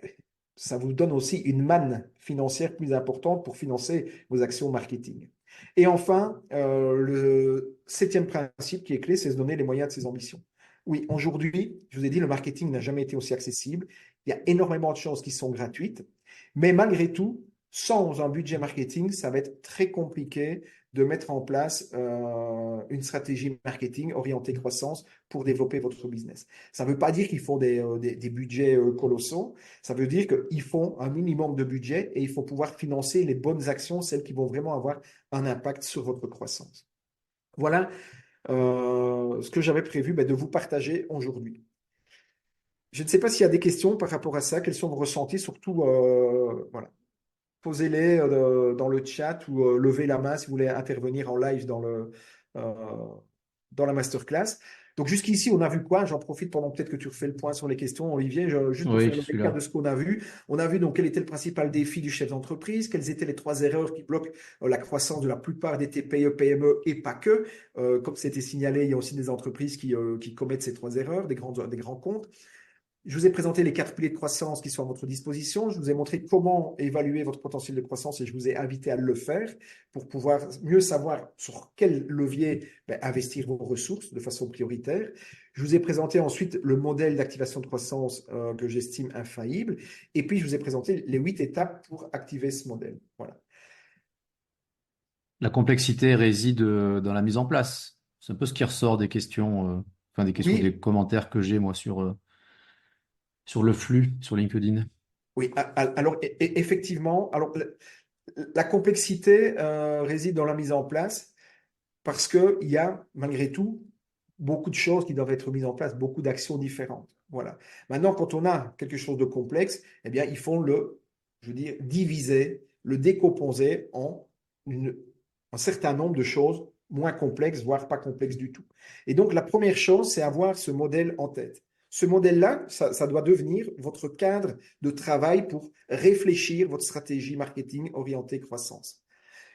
ça vous donne aussi une manne financière plus importante pour financer vos actions marketing. Et enfin, le septième principe qui est clé, c'est se donner les moyens de ses ambitions. Oui, aujourd'hui, je vous ai dit, le marketing n'a jamais été aussi accessible. Il y a énormément de choses qui sont gratuites, mais malgré tout, sans un budget marketing, ça va être très compliqué de mettre en place une stratégie marketing orientée croissance pour développer votre business. Ça ne veut pas dire qu'il faut des budgets colossaux, ça veut dire qu'il faut un minimum de budget et il faut pouvoir financer les bonnes actions, celles qui vont vraiment avoir un impact sur votre croissance. Voilà ce que j'avais prévu de vous partager aujourd'hui. Je ne sais pas s'il y a des questions par rapport à ça, quels sont vos ressentis, surtout voilà. Posez-les dans le chat ou levez la main si vous voulez intervenir en live euh, dans la masterclass. Donc jusqu'ici, on a vu quoi? J'en profite pendant peut-être que tu refais le point sur les questions, Olivier, juste pour Oui, faire je le suis récap de là. ce qu'on a vu. On a vu donc quel était le principal défi du chef d'entreprise, quelles étaient les 3 erreurs qui bloquent la croissance de la plupart des TPE, PME et pas que. Comme c'était signalé, il y a aussi des entreprises qui commettent ces 3 erreurs, des grands comptes. Je vous ai présenté les 4 piliers de croissance qui sont à votre disposition. Je vous ai montré comment évaluer votre potentiel de croissance et je vous ai invité à le faire pour pouvoir mieux savoir sur quel levier investir vos ressources de façon prioritaire. Je vous ai présenté ensuite le modèle d'activation de croissance que j'estime infaillible. Et puis, je vous ai présenté les 8 étapes pour activer ce modèle. Voilà. La complexité réside dans la mise en place. C'est un peu ce qui ressort des questions, enfin des questions, des Oui, commentaires que j'ai moi sur le flux sur LinkedIn. oui. Alors, effectivement, alors, la complexité réside dans la mise en place parce qu'il y a, malgré tout, beaucoup de choses qui doivent être mises en place, beaucoup d'actions différentes. Voilà. Maintenant, quand on a quelque chose de complexe, eh bien, il faut je veux dire, diviser, le décomposer en un certain nombre de choses moins complexes, voire pas complexes du tout. Et donc, la première chose, c'est avoir ce modèle en tête. Ce modèle-là, ça doit devenir votre cadre de travail pour réfléchir votre stratégie marketing orientée croissance.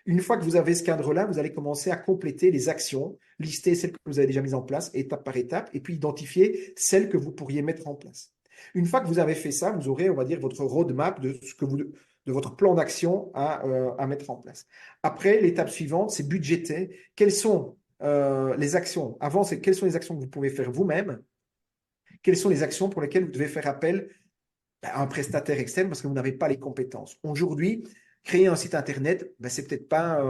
Une fois que vous avez ce cadre-là, vous allez commencer à compléter les actions, lister celles que vous avez déjà mises en place étape par étape, et puis identifier celles que vous pourriez mettre en place. Une fois que vous avez fait ça, vous aurez, on va dire, votre roadmap de votre plan d'action à mettre en place. Après, l'étape suivante, c'est budgéter. Quelles sont les actions? Avant, c'est quelles sont les actions que vous pouvez faire vous-même? Quelles sont les actions pour lesquelles vous devez faire appel à un prestataire externe parce que vous n'avez pas les compétences. Aujourd'hui, créer un site internet, c'est peut-être pas,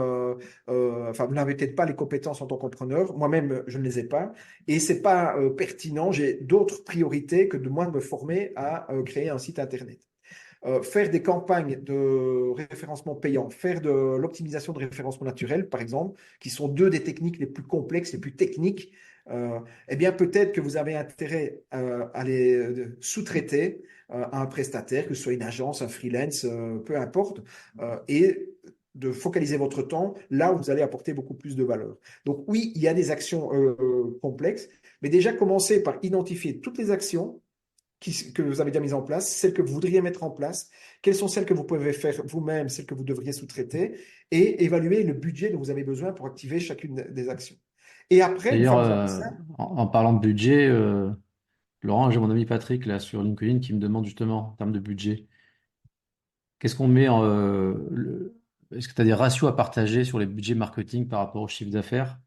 enfin, vous n'avez peut-être pas les compétences en tant qu'entrepreneur. Moi-même, je ne les ai pas, et c'est pas pertinent. J'ai d'autres priorités que de moi de me former à créer un site internet. Faire des campagnes de référencement payant, faire de l'optimisation de référencement naturel, par exemple, qui sont deux des techniques les plus complexes, les plus techniques, eh bien peut-être que vous avez intérêt à les sous-traiter à un prestataire, que ce soit une agence, un freelance, peu importe, et de focaliser votre temps là où vous allez apporter beaucoup plus de valeur. Donc oui, il y a des actions complexes, mais déjà commencez par identifier toutes les actions que vous avez déjà mises en place, celles que vous voudriez mettre en place, quelles sont celles que vous pouvez faire vous-même, celles que vous devriez sous-traiter, et évaluer le budget dont vous avez besoin pour activer chacune des actions. Et après, une D'ailleurs, fois que vous avez ça, en parlant de budget, Laurent, j'ai mon ami Patrick là sur LinkedIn qui me demande justement en termes de budget, qu'est-ce qu'on met est-ce que tu as des ratios à partager sur les budgets marketing par rapport au chiffre d'affaires?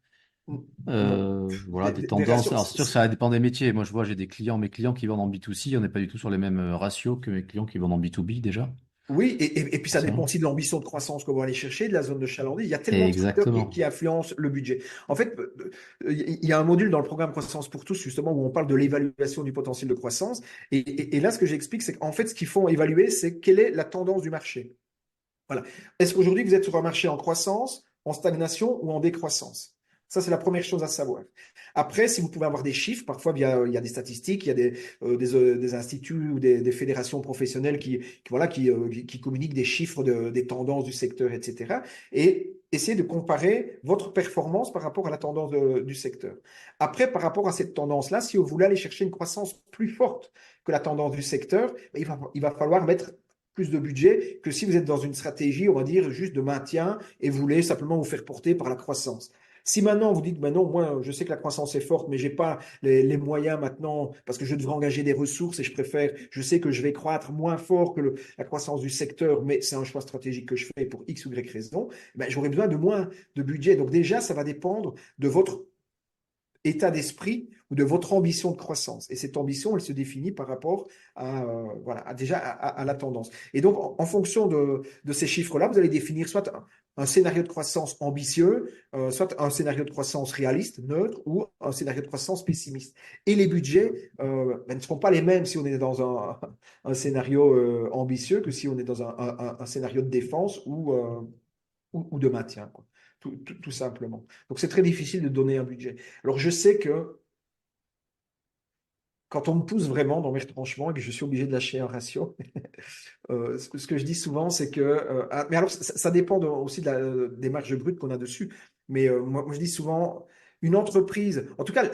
non. Voilà, des Des tendances. Alors, c'est sûr que ratios, ça dépend des métiers. Moi, je vois, j'ai mes clients qui vendent en B2C, on n'est pas du tout sur les mêmes ratios que mes clients qui vendent en B2B déjà, oui, et puis ça dépend forcément. aussi de l'ambition de croissance que vous allez chercher, de la zone de chalandise. Il y a tellement de facteurs qui Exactement. influencent le budget. En fait, il y a un module dans le programme Croissance pour tous, justement, où on parle de l'évaluation du potentiel de croissance. Et là, ce que j'explique, c'est qu'en fait, ce qu'il faut évaluer, c'est quelle est la tendance du marché. Voilà. Est-ce qu'aujourd'hui, vous êtes sur un marché en croissance, en stagnation ou en décroissance? Ça, c'est la première chose à savoir. Après, si vous pouvez avoir des chiffres, parfois il y a des statistiques, il y a des instituts ou des fédérations professionnelles voilà, qui communiquent des chiffres des tendances du secteur, etc. Et essayez de comparer votre performance par rapport à la tendance du secteur. Après, par rapport à cette tendance-là, si vous voulez aller chercher une croissance plus forte que la tendance du secteur, il va falloir mettre plus de budget que si vous êtes dans une stratégie, on va dire, juste de maintien et vous voulez simplement vous faire porter par la croissance. Si maintenant vous dites, ben non, moi je sais que la croissance est forte, mais j'ai pas les moyens maintenant parce que je devrais engager des ressources et je sais que je vais croître moins fort que la croissance du secteur, mais c'est un choix stratégique que je fais pour X ou Y raison, ben, j'aurai besoin de moins de budget. Donc déjà, ça va dépendre de votre état d'esprit ou de votre ambition de croissance. Et cette ambition, elle se définit par rapport voilà, déjà à la tendance. Et donc, en fonction de ces chiffres-là, vous allez définir soit un scénario de croissance ambitieux, soit un scénario de croissance réaliste, neutre, ou un scénario de croissance pessimiste. Et les budgets ne seront pas les mêmes si on est dans un scénario ambitieux que si on est dans un scénario de défense ou de maintien, quoi. Tout simplement. Donc, c'est très difficile de donner un budget. Alors, je sais que quand on me pousse vraiment dans mes retranchements et que je suis obligé de lâcher un ratio, ce que je dis souvent, c'est que. Mais alors, ça dépend aussi des marges brutes qu'on a dessus. Mais moi, je dis souvent, une entreprise, en tout cas,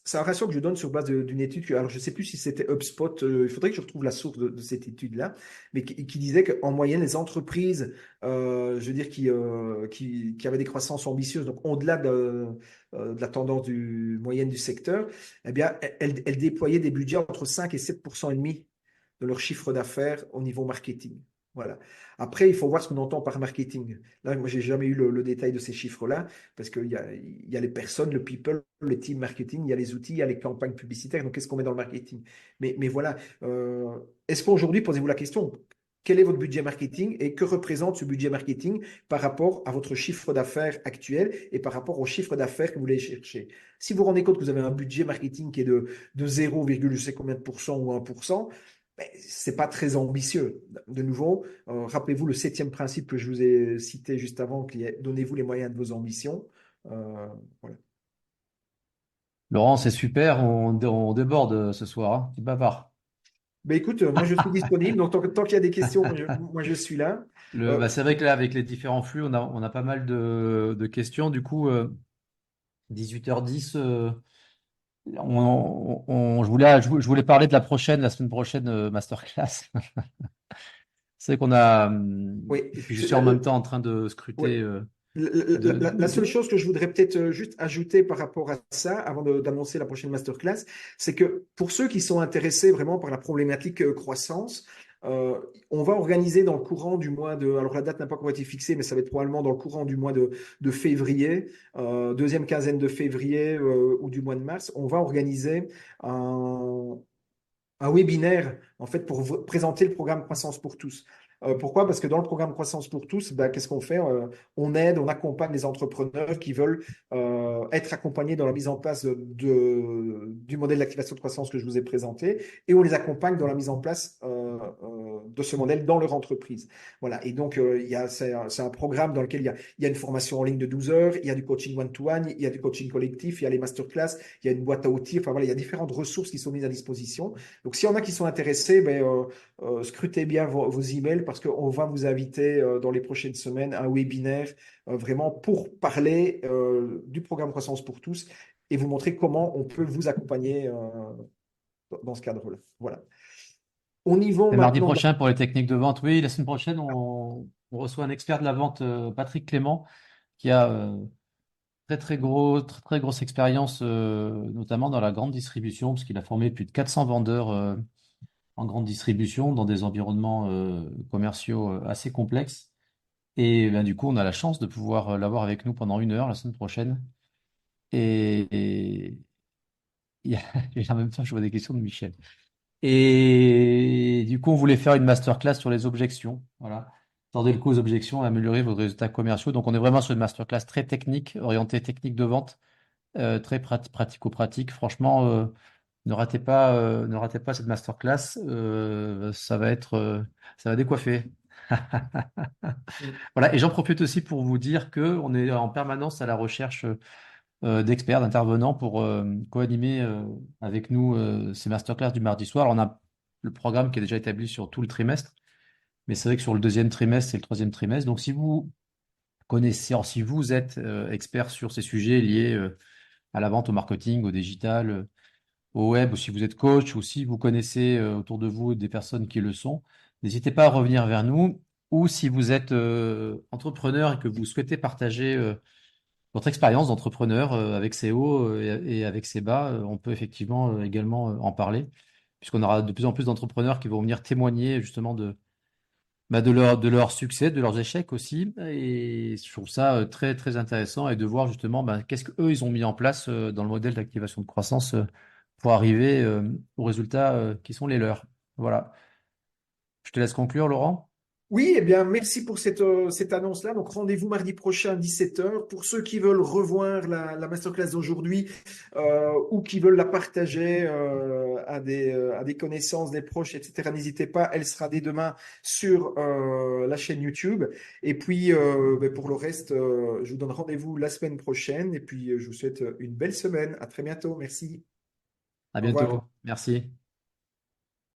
C'est un ratio que je donne sur base d'une étude alors je ne sais plus si c'était HubSpot, il faudrait que je retrouve la source de cette étude-là, mais qui disait qu'en moyenne, les entreprises, je veux dire, qui avaient des croissances ambitieuses, donc au-delà de la tendance moyenne du secteur, eh bien, elles déployaient des budgets entre 5 et 7% et demi de leur chiffre d'affaires au niveau marketing. Voilà. Après, il faut voir ce qu'on entend par marketing. Là, moi, j'ai jamais eu le détail de ces chiffres-là, parce qu'il y a les personnes, le people, le team marketing, il y a les outils, il y a les campagnes publicitaires. Donc, qu'est-ce qu'on met dans le marketing? Mais voilà. Est-ce qu'aujourd'hui, posez-vous la question, quel est votre budget marketing et que représente ce budget marketing par rapport à votre chiffre d'affaires actuel et par rapport au chiffre d'affaires que vous voulez chercher? Si vous vous rendez compte que vous avez un budget marketing qui est de 0, je sais combien de pourcents ou 1%, c'est pas très ambitieux. De nouveau, rappelez-vous le septième principe que je vous ai cité juste avant, qui est donnez-vous les moyens de vos ambitions. Voilà. Laurent, c'est super, on déborde ce soir, hein. Tu bavards. Ben écoute, moi je suis disponible, donc tant qu'il y a des questions, moi, je suis là. Bah, Euh, c'est vrai que là, avec les différents flux, on a pas mal de questions. Du coup, 18h10, je voulais parler de la semaine prochaine, masterclass. C'est qu'on a, oui, et puis je suis en même temps en train de ouais. scruter. La seule chose que je voudrais peut-être juste ajouter par rapport à ça, avant d'annoncer la prochaine masterclass, c'est que pour ceux qui sont intéressés vraiment par la problématique croissance, euh, on va organiser dans le courant du mois alors la date n'a pas encore été fixée, mais ça va être probablement dans le courant du mois de février, deuxième quinzaine de février ou du mois de mars, on va organiser un webinaire en fait pour présenter le programme Croissance pour tous. Pourquoi? Parce que dans le programme Croissance pour tous, ben, qu'est-ce qu'on fait? On aide, on accompagne les entrepreneurs qui veulent être accompagnés dans la mise en place du modèle d'activation de croissance que je vous ai présenté et on les accompagne dans la mise en place de ce modèle dans leur entreprise. Voilà. Et donc, c'est un programme dans lequel il y a une formation en ligne de 12 heures, il y a du coaching one-to-one, il y a du coaching collectif, il y a les masterclass, il y a une boîte à outils. Enfin voilà, il y a différentes ressources qui sont mises à disposition. Donc, s'il y en a qui sont intéressés, ben, scrutez bien vos emails parce qu'on va vous inviter dans les prochaines semaines à un webinaire vraiment pour parler du programme Croissance pour tous et vous montrer comment on peut vous accompagner dans ce cadre-là. Voilà. On y va Et mardi maintenant. prochain pour les techniques de vente. Oui, la semaine prochaine, on reçoit un expert de la vente, Patrick Clément, qui a très grosse expérience, notamment dans la grande distribution, parce qu'il a formé plus de 400 vendeurs en grande distribution dans des environnements commerciaux assez complexes. Et ben, du coup, on a la chance de pouvoir l'avoir avec nous pendant 1 heure la semaine prochaine. Et il y a- et en même temps, je vois des questions de Michel. Et du coup, on voulait faire une masterclass sur les objections. Voilà. Tordez le cou aux objections et améliorer vos résultats commerciaux. Donc, on est vraiment sur une masterclass très technique, orientée technique de vente, très pratico-pratique. Franchement, ne ratez pas cette masterclass. Ça va décoiffer. Voilà. Et j'en profite aussi pour vous dire que on est en permanence à la recherche d'experts, d'intervenants pour co-animer avec nous ces masterclass du mardi soir. Alors, on a le programme qui est déjà établi sur tout le trimestre, mais c'est vrai que sur le deuxième trimestre et le troisième trimestre. Donc, si vous connaissez, alors, si vous êtes expert sur ces sujets liés à la vente, au marketing, au digital, au web, ou si vous êtes coach, ou si vous connaissez autour de vous des personnes qui le sont, n'hésitez pas à revenir vers nous. Ou si vous êtes entrepreneur et que vous souhaitez partager votre expérience d'entrepreneur avec ses hauts et avec ses bas, on peut effectivement également en parler, puisqu'on aura de plus en plus d'entrepreneurs qui vont venir témoigner justement de leur succès, de leurs échecs aussi. Et je trouve ça très, très intéressant et de voir justement qu'est-ce qu'eux, ils ont mis en place dans le modèle d'activation de croissance pour arriver aux résultats qui sont les leurs. Voilà. Je te laisse conclure, Laurent. Oui, eh bien, merci pour cette annonce-là. Donc, rendez-vous mardi prochain, 17 heures. Pour ceux qui veulent revoir la masterclass d'aujourd'hui ou qui veulent la partager à des connaissances, des proches, etc., n'hésitez pas. Elle sera dès demain sur la chaîne YouTube. Et puis, ben, pour le reste, je vous donne rendez-vous la semaine prochaine. Et puis, je vous souhaite une belle semaine. À très bientôt. Merci. À Au revoir. bientôt. Merci.